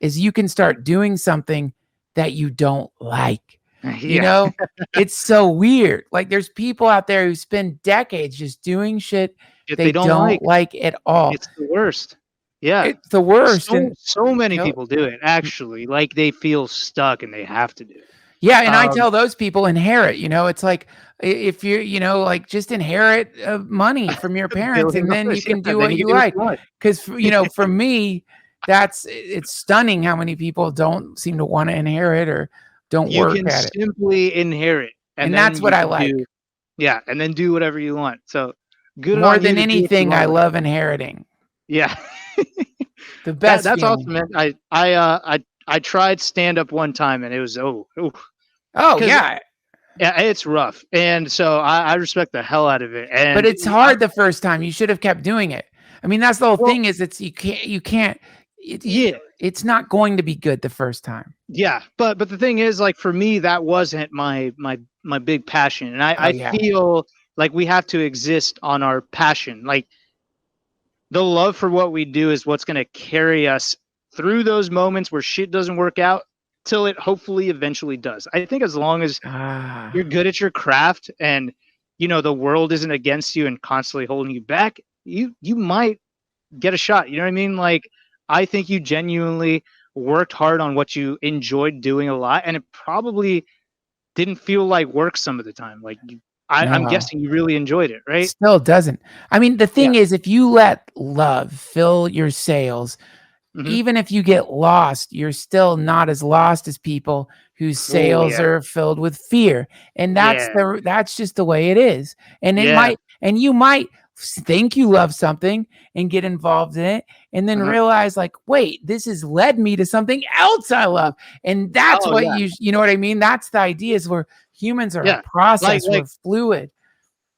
is you can start doing something that you don't like. It's so weird. Like, there's people out there who spend decades just doing shit they don't like at all. It's the worst. Yeah, it's the worst. So many people do it, actually. Like, they feel stuck and they have to do it. Yeah, and I tell those people, inherit. It's like, if you like, just inherit money from your parents, and then you can do what you like. Because for me, it's stunning how many people don't seem to want to inherit or don't work at it. You can simply inherit, and that's what I like. Yeah, and then do whatever you want. So good. More than anything, I love inheriting. Yeah. The best. That's awesome, man. I tried stand up one time, and it was yeah, it's rough, and so I respect the hell out of it. But it's hard the first time. You should have kept doing it. I mean, that's the whole thing. Is you can't. It's not going to be good the first time. Yeah, but the thing is, like, for me, that wasn't my big passion, and I feel like we have to exist on our passion, like. The love for what we do is what's going to carry us through those moments where shit doesn't work out till it hopefully eventually does. I think as long as you're good at your craft and, the world isn't against you and constantly holding you back, you might get a shot. You know what I mean? Like, I think you genuinely worked hard on what you enjoyed doing a lot, and it probably didn't feel like work some of the time. Like, I'm guessing you really enjoyed it, right? Still doesn't. I mean, the thing is, if you let love fill your sails, even if you get lost, you're still not as lost as people whose sails are filled with fear. And that's just the way it is. And you might think you love something and get involved in it, and then realize, like, wait, this has led me to something else I love. And that's you know what I mean? That's the idea, is where humans are a process, we're fluid.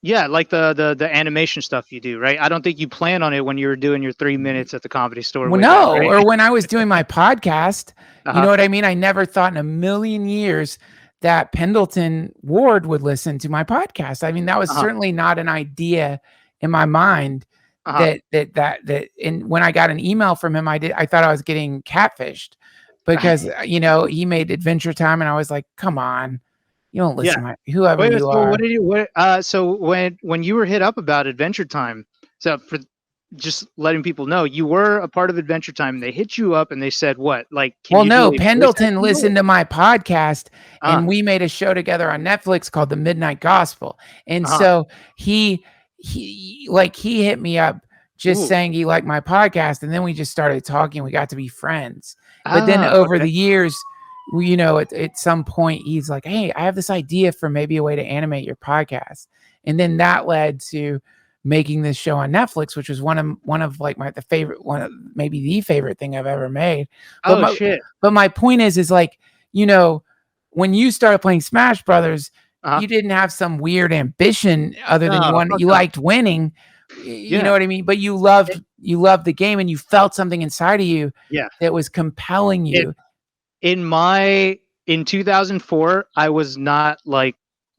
Yeah, like the animation stuff you do, right? I don't think you plan on it when you were doing your 3 minutes at the Comedy Store. Well, no, right? Or when I was doing my podcast, you know what I mean? I never thought in a million years that Pendleton Ward would listen to my podcast. I mean, that was certainly not an idea in my mind. That and when I got an email from him, I thought I was getting catfished, because he made Adventure Time, and I was like, come on. You don't listen to whoever you are. So when you were hit up about Adventure Time, so for just letting people know, you were a part of Adventure Time. They hit you up and they said what? Like, Pendleton listened to my podcast, and we made a show together on Netflix called The Midnight Gospel. And so he hit me up just saying he liked my podcast, and then we just started talking. We got to be friends. But then over the years, at some point he's like, hey, I have this idea for maybe a way to animate your podcast. And then that led to making this show on Netflix, which was one of like maybe the favorite thing I've ever made. But my point is like, when you started playing Smash Brothers, Uh-huh. you didn't have some weird ambition other than No, fuck you no. liked winning. You know Yeah. what I mean? But you loved the game, and you felt something inside of you Yeah. that was compelling It you. in 2004, I was not like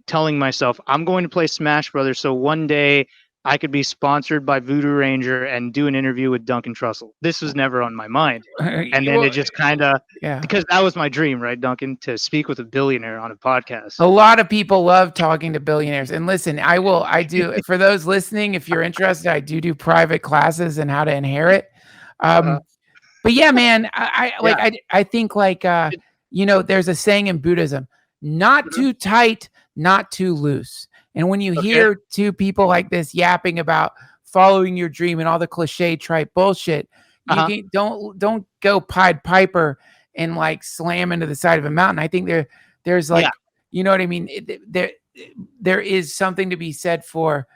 telling myself I'm going to play Smash Brothers so one day I could be sponsored by Voodoo Ranger and do an interview with Duncan Trussell. This was never on my mind. And then Well, it just kind of, yeah. because that was my dream, right, Duncan, to speak with a billionaire on a podcast. A lot of people love talking to billionaires. And listen, I do, for those listening, if you're interested, I do private classes in how to inherit. Uh, But yeah, man, I like, yeah. I think like, there's a saying in Buddhism, not Mhm. too tight, not too loose. And when you Okay. hear two people like this yapping about following your dream and all the cliche trite bullshit, you Uh-huh. can don't go Pied Piper and like slam into the side of a mountain. I think there's Yeah. like, you know what I mean? There is something to be said for,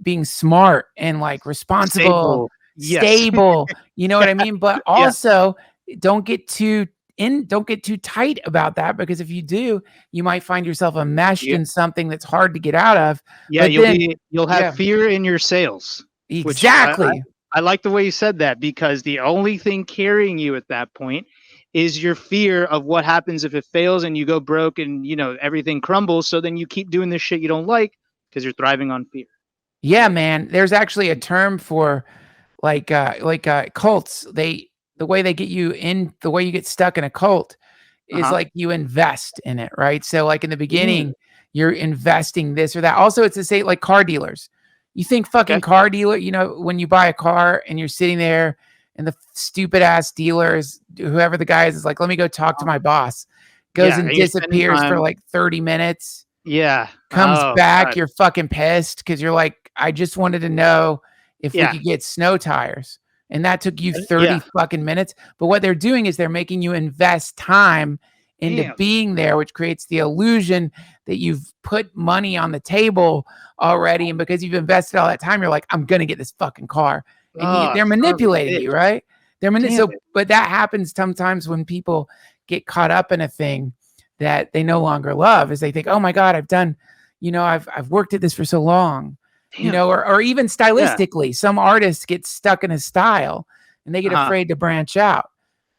being smart and like responsible, Stable. Yes. stable, you know what I mean? But Yeah. also don't get too don't get too tight about that, because if you do, you might find yourself enmeshed Yeah. in something that's hard to get out of. Yeah. But then, You'll have yeah, fear in your sales, which exactly. I like the way you said that, because the only thing carrying you at that point is your fear of what happens if it fails and you go broke and everything crumbles. So then you keep doing this shit you don't like because you're thriving on fear. Yeah, Right. man. There's actually a term for cults. The way they get you in, the way you get stuck in a cult is Uh-huh. like you invest in it, right? So like in the Mm, beginning, you're investing this or that. Also, it's to say like car dealers. You think okay. fucking car dealer, when you buy a car and you're sitting there and the stupid ass dealers, whoever the guy is like, let me go talk to Uh, my boss, goes yeah. and And you're spending disappears for time. like 30 minutes, Yeah. comes Oh, back, God. you're fucking pissed because you're like, I just wanted to know if we Yeah. could get snow tires. And that took you 30 Yeah. fucking minutes. But what they're doing is they're making you invest time into Damn. being there, which creates the illusion that you've put money on the table already. And because you've invested all that time, you're like, I'm going to get this fucking car. And Oh, they're son of a manipulating bitch. you, right? Damn it. But that happens sometimes when people get caught up in a thing that they no longer love, is they think, oh my God, I've worked at this for so long, Damn. or even Yeah. stylistically, some artists get stuck in a style and they get Uh-huh. afraid to branch out.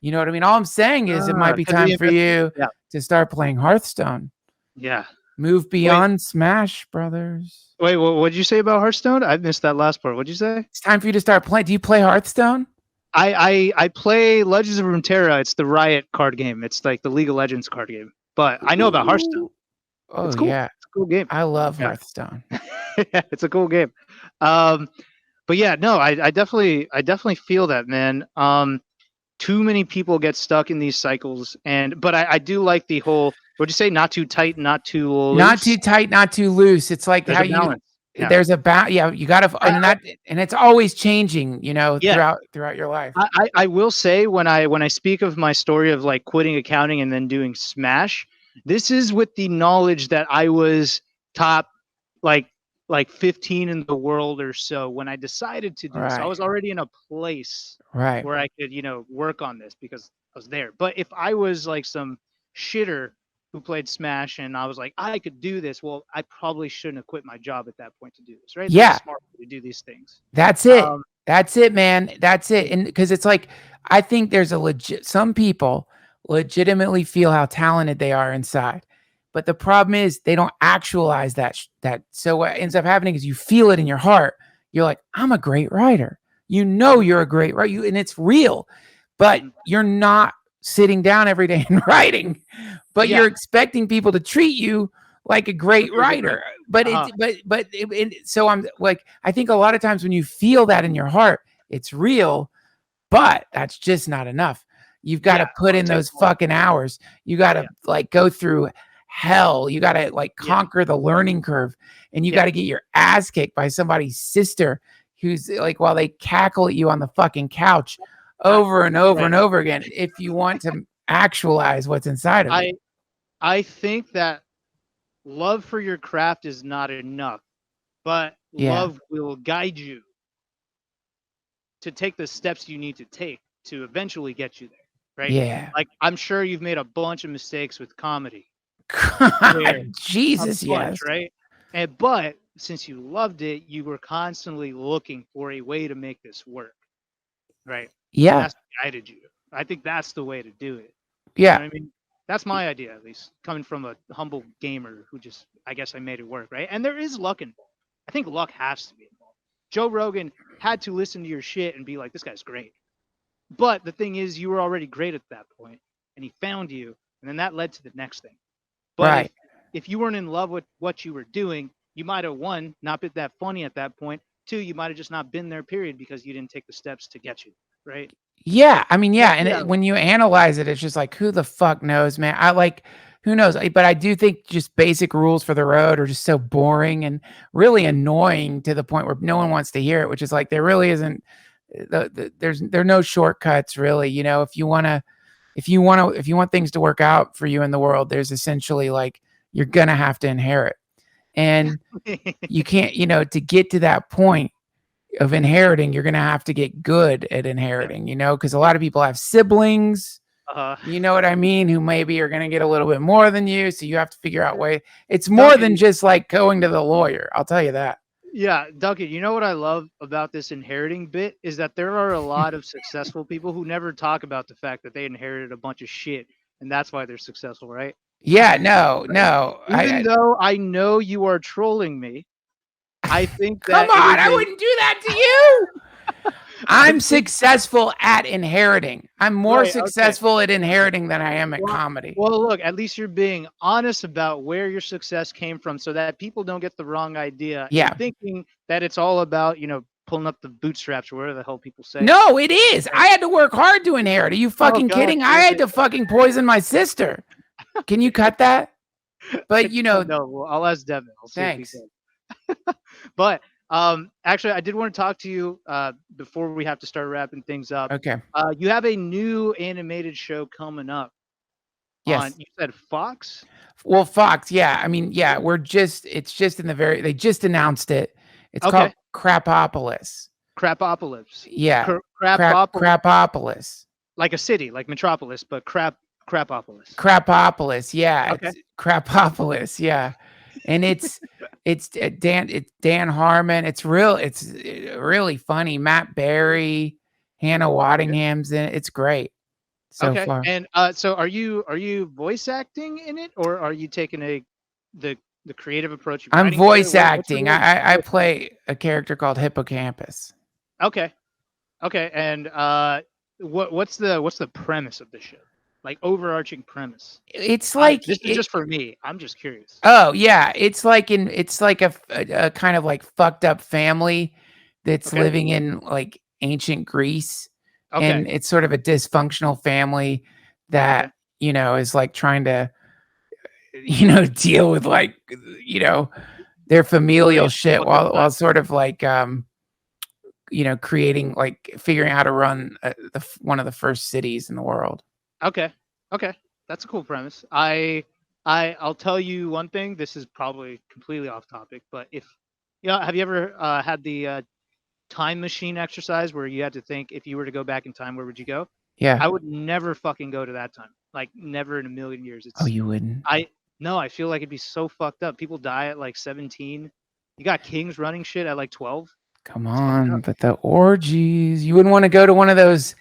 You know what I mean? All I'm saying is it might be Because we time for invested. you Yeah. to start playing Hearthstone. Yeah. Move Wait. beyond Smash Brothers. Wait. What'd you say about Hearthstone? I missed that last part. What'd you say? It's time for you to start playing. Do you play Hearthstone? I play Legends of Runeterra. It's the Riot card game. It's like the League of Legends card game. But I know about Hearthstone. Ooh. Oh It's cool. yeah. It's a cool game. I love Yeah. Hearthstone. Yeah, it's a cool game. But yeah, no, I definitely feel that, man. Too many people get stuck in these cycles, but I do like the whole. What'd you say? Not too tight, not too Not loose. too tight, not too loose. It's like There's how a balance. Yeah. there's yeah, you got to, I, I and it's always changing, yeah. throughout your life. I will say when I speak of my story of like quitting accounting and then doing Smash, this is with the knowledge that I was top like 15 in the world or so when I decided to do this. So I Right. was already in a place Right. where I could, work on this because I was there. But if I was like some shitter who played Smash and I was like, I could do this, well, I probably shouldn't have quit my job at that point to do this, right? There's a Yeah. smart way to do these things. That's it. Um, That's it, man. That's it. And because it's like, I think there's some people legitimately feel how talented they are inside. But the problem is they don't actualize that. So what ends up happening is you feel it in your heart. You're like, I'm a great writer. You're a great writer. And it's real, but you're not sitting down every day and writing, but Yeah. you're expecting people to treat you like a great writer. But so I'm like, I think a lot of times when you feel that in your heart, it's real, but that's just not enough. You've got to put in those fucking hours. You got to like go through hell. You got to like conquer the learning curve, and you got to get your ass kicked by somebody's sister who's like, while they cackle at you on the fucking couch over and over and over again, if you want to actualize what's inside of you. I think that love for your craft is not enough, but love will guide you to take the steps you need to take to eventually get you there. right? Yeah. Like, I'm sure you've made a bunch of mistakes with comedy. Where God, a Jesus, bunch, yes. right? But since you loved it, you were constantly looking for a way to make this work, right? And Yeah. that's what guided you. I think that's the way to do it. You Yeah. know what I mean? That's my idea, at least, coming from a humble gamer who just, I guess I made it work, right? And there is luck involved. I think luck has to be involved. Joe Rogan had to listen to your shit and be like, this guy's great. But the thing is, you were already great at that point, and he found you, and then that led to the next thing. But Right. if you weren't in love with what you were doing, you might have, one, not been that funny at that point. Two, you might have just not been there, period, because you didn't take the steps to get you, right? Yeah, I mean, yeah, That's and reality. when you analyze it, it's just like, who the fuck knows, man? Who knows? But I do think just basic rules for the road are just so boring and really annoying to the point where no one wants to hear it. Which is like there really isn't. There are no shortcuts, really. You know, if you want things to work out for you in the world, there's essentially like you're gonna have to inherit, and you can't, to get to that point of inheriting, you're going to have to get good at inheriting, because a lot of people have siblings, Uh, you know what I mean, who maybe are going to get a little bit more than you. So you have to figure out way. It's more than Duncan, just like going to the lawyer. I'll tell you that. yeah, Duncan, you know what I love about this inheriting bit is that there are a lot of successful people who never talk about the fact that they inherited a bunch of shit, and that's why they're successful, right? Yeah, no, Right? no. Even though I know you are trolling me, I think Come that it on, is I a wouldn't do that to you. I I'm think successful at inheriting. I'm more right, okay. successful at inheriting than I am at Well, comedy. well, look, at least you're being honest about where your success came from so that people don't get the wrong idea in Yeah. thinking that it's all about, pulling up the bootstraps or whatever the hell people say. No, it is. Right? I had to work hard to inherit. Are you Oh fucking god kidding? I damn had it. to fucking poison my sister. Can you cut that? But No, well, I'll ask Devin. I'll see if he thanks. can. But actually I did want to talk to you before we have to start wrapping things up. Okay. You have a new animated show coming up on, Yes. you said Fox? Well, Fox, yeah. I mean, yeah, it's just in they just announced it. It's called Okay. Crapopolis. Crapopolis. Yeah. Crapopolis. Crapopolis. Like a city, like Metropolis, but Crapopolis. Crapopolis. Yeah. Okay. It's Crapopolis. Yeah. And it's Dan Harmon. It's really funny. Matt Berry, Hannah Okay. Waddingham's in it. It's great so Okay. far. And so are you voice acting in it, or are you taking the the creative approach of I'm writing to it? voice What's the acting. word? I Voice acting. play a character called Hippocampus. Okay. Okay. And what's the premise of the show? Like overarching premise. It's like This is it, just for me. I'm just curious. oh yeah, it's like a kind of like fucked up family that's Okay. living in like ancient Greece, Okay. and it's sort of a dysfunctional family that Okay. is like trying to deal with like you know their Really familial shit fucked up while time. sort of like creating like figuring out how to run one of the first cities in the world. Okay. Okay. That's a cool premise. I'll tell you one thing. This is probably completely off topic, but have you ever had the time machine exercise where you had to think if you were to go back in time, where would you go? Yeah. I would never fucking go to that time. Like never in a million years. Oh, you wouldn't? I no, I feel like it'd be so fucked up. People die at like 17. You got kings running shit at like 12. Come It's fucked on, up. but the orgies. You wouldn't want to go to one of those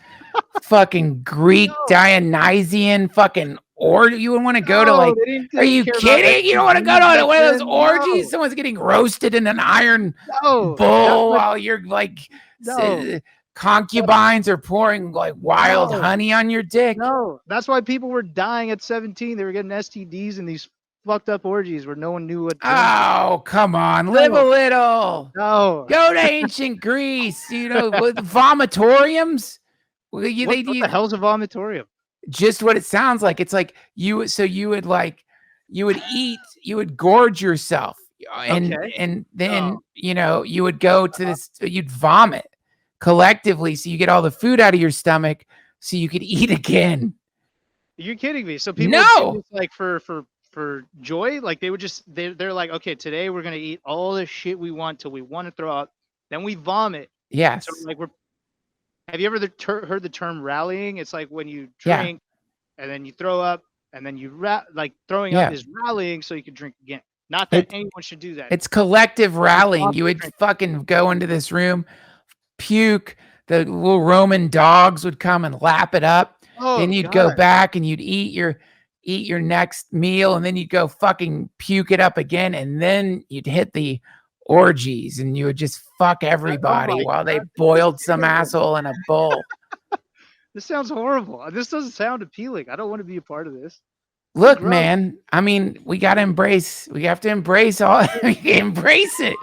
fucking Greek No, Dionysian fucking you wouldn't want to go to no, like, they are didn't you care about kidding? You don't want to go STDs to back one of those then. orgies? No, Someone's getting roasted in an iron no, that's bull what. while you're like No, that's concubines are pouring like wild no. honey on your dick. No, that's why people were dying at 17. They were getting STDs in these fucked up orgies where no one knew what germs were. Oh, come on. Live a No, little. no. Go to ancient Greece, with vomitoriums. What the hell's a vomitorium? Just what it sounds like. It's like you would eat, you would gorge yourself, Okay. and then Oh, you would go to this, you'd vomit collectively, so you get all the food out of your stomach, so you could eat again. you're kidding me. So people would do No. this like for joy. Like they would just they're like, okay, today we're gonna eat all the shit we want till we want to throw up. Then we vomit. So Yes. like we're Have you ever heard the term rallying? It's like when you Yeah. drink and then you throw up and then you like throwing up Yeah. is rallying so you can drink again. Not that It, anyone should do that. it's collective rallying. You Responsible would drinking. fucking go into this room, puke. The little Roman dogs would come and lap it up. Then Oh you'd go God. back and you'd eat your next meal, and then you'd go fucking puke it up again, and then you'd hit the orgies, and you would just fuck Oh everybody my while they God. This is boiled some terrible. asshole in a bowl. This sounds horrible. This doesn't sound appealing. I don't want to be a part of this. This is Look, gross. man, I mean, we have to embrace all, embrace it.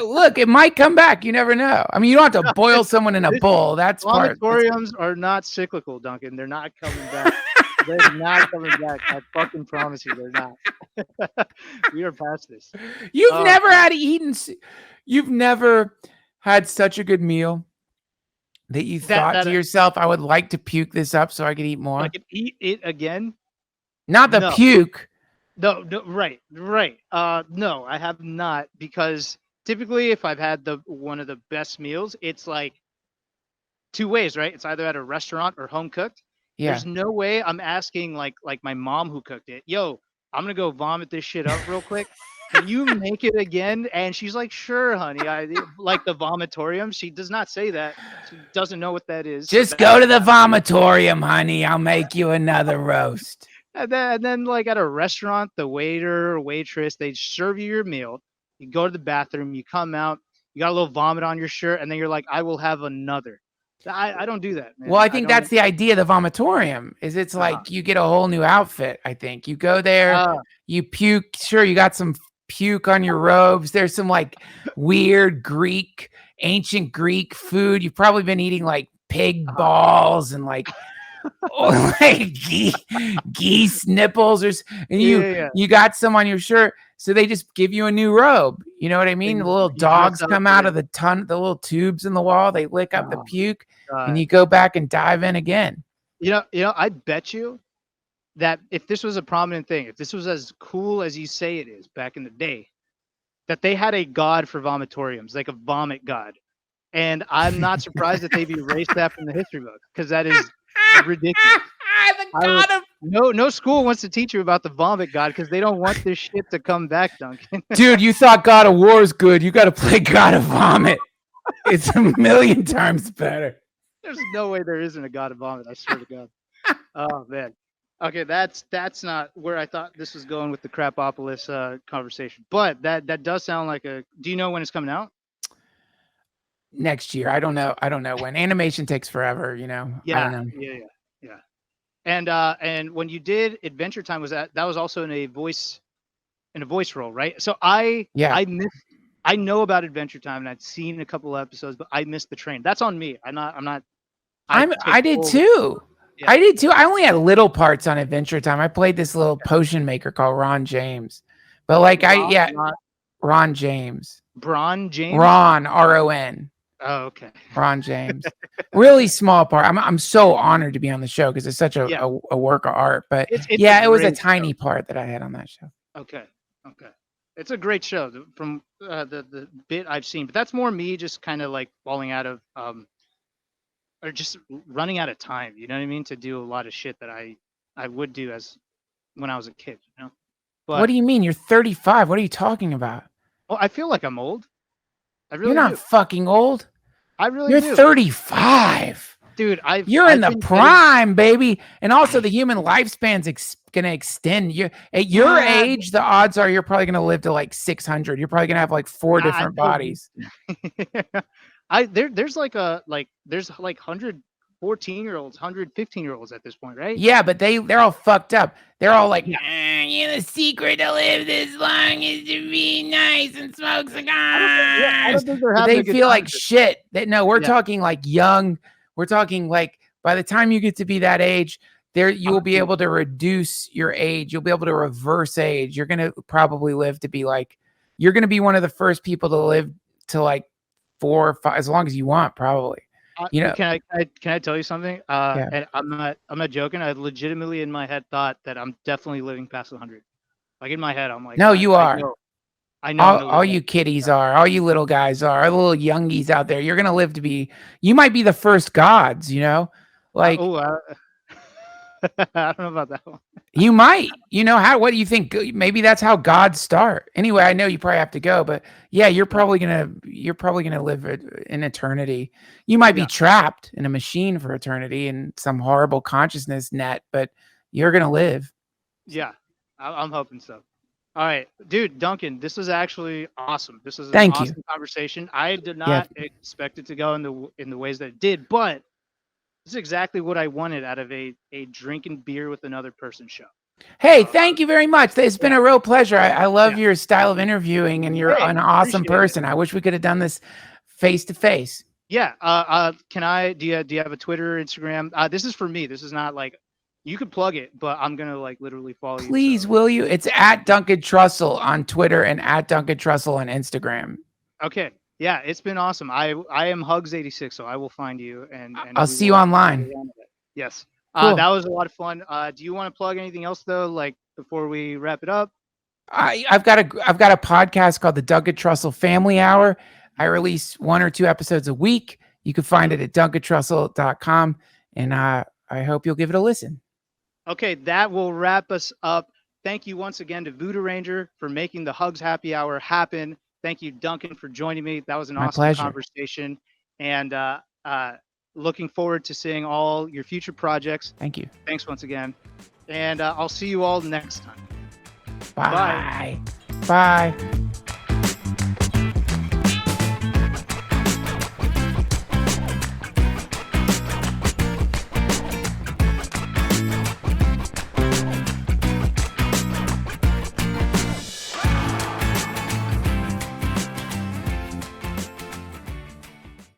Look, it might come back. You never know. I mean, you don't have to boil someone in a bowl. That's part. Vomitoriums are not cyclical, Duncan. They're not coming back. They're not coming back. I fucking promise you, they're not. We are past this. You've never you've never had such a good meal that you thought to yourself, I would like to puke this up so I could eat more. I could eat it again. Not the puke. No, right. No, I have not, because typically if I've had one of the best meals, it's like two ways, right? It's either at a restaurant or home cooked. Yeah. There's no way I'm asking like my mom who cooked it, yo, I'm gonna go vomit this shit up real quick. Can you make it again? And she's like, sure, honey. I like the vomitorium. She does not say that. She doesn't know what that is. Just go to the vomitorium, honey. I'll make you another roast. And then like at a restaurant, the waiter or waitress, they serve you your meal. You go to the bathroom, you come out, you got a little vomit on your shirt, and then you're like, I will have another. I don't do that, man. Well, I think that's the idea of the vomitorium, is it's like you get a whole new outfit. I think you go there, you puke. Sure, you got some puke on your robes. There's some like weird ancient Greek food. You've probably been eating like pig balls and like like geese nipples, and you got some on your shirt, so they just give you a new robe. You know what I mean? The little dogs come out of the little tubes in the wall. They lick up the puke, and you go back and dive in again. You know, I bet you that if this was a prominent thing, if this was as cool as you say it is back in the day, that they had a god for vomitoriums, like a vomit god. And I'm not surprised that they've erased that from the history book, because that is ridiculous. No school wants to teach you about the vomit god, because they don't want this shit to come back, Duncan. Dude, you thought God of War is good. You got to play God of Vomit. It's a million times better. There's no way there isn't a god of vomit. I swear to God. Oh man. Okay, that's not where I thought this was going with the Crapopolis conversation. But that does sound like a. Do you know when it's coming out? Next year. I don't know when. Animation takes forever, you know. Yeah. I don't know. Yeah. And when you did Adventure Time, was that was also in a voice role, right? So I know about Adventure Time, and I'd seen a couple of episodes, but I missed the train. That's on me. I did too. Yeah. I did too. I only had little parts on Adventure Time. I played this little potion maker called Ron James. But like Ron James. Ron James? Ron, R-O-N. Oh, okay. Ron James. Really small part. I'm so honored to be on the show, because it's such a work of art. But it was a tiny part that I had on that show. Okay. It's a great show from the bit I've seen. But that's more me just kind of like falling out of or just running out of time, you know what I mean, to do a lot of shit that I would do as when I was a kid, you know. But what do you mean? You're 35. What are you talking about? Well, I feel like I'm old. I really You're not fucking old. I really You're do. 35. Dude, you're in the prime, baby. And also the human lifespan's going to extend. At your age, the odds are you're probably going to live to like 600. You're probably going to have like 4 different bodies. There's like 114-year-olds, 115-year-olds at this point, right? Yeah, but they're all fucked up. They're all like, the secret to live this long is to be nice and smoke cigars. I don't think they feel like shit. We're talking like young. We're talking like by the time you get to be that age, you will be able to reduce your age. You'll be able to reverse age. You're going to probably live to be like, you're going to be one of the first people to live to like 4 or 5, as long as you want, probably. You know, can I tell you something? And I'm not joking. I legitimately in my head thought that I'm definitely living past 100. Like in my head, I'm like, no, you are. I know I'm gonna All live you that. kiddies are, all you little guys are, all the little youngies out there. You're gonna live to be. You might be the first gods. You know, like I don't know about that one. you might. You know how? What do you think? Maybe that's how gods start. Anyway, I know you probably have to go, but yeah, you're probably gonna live in eternity. You might be trapped in a machine for eternity in some horrible consciousness net, but you're gonna live. Yeah, I'm hoping so. All right, dude, Duncan, this was actually awesome. This was an Thank you. awesome conversation. I did Yeah. not expect it to go in the ways that it did, but this is exactly what I wanted out of a drinking beer with another person show. Hey, thank you very much. It's been a real pleasure. I love your style of interviewing, and you're an awesome person. I wish we could have done this face to face. Yeah. Can I? Do you have a Twitter, Instagram? This is for me. This is not like you could plug it, but I'm gonna like literally follow you. Please, will you? It's at Duncan Trussell on Twitter and at Duncan Trussell on Instagram. Okay. Yeah, it's been awesome. I am Hugs86, so I will find you and I'll see you online. Yes. Cool. That was a lot of fun. Do you want to plug anything else though, like before we wrap it up? I've got a podcast called the Duncan Trussell Family Hour. I release 1 or 2 episodes a week. You can find it at duncantrussell.com, and I hope you'll give it a listen. Okay, that will wrap us up. Thank you once again to Voodoo Ranger for making the Hugs Happy Hour happen. Thank you, Duncan, for joining me. That was an awesome conversation. And looking forward to seeing all your future projects. Thank you. Thanks once again. And I'll see you all next time. Bye. Bye.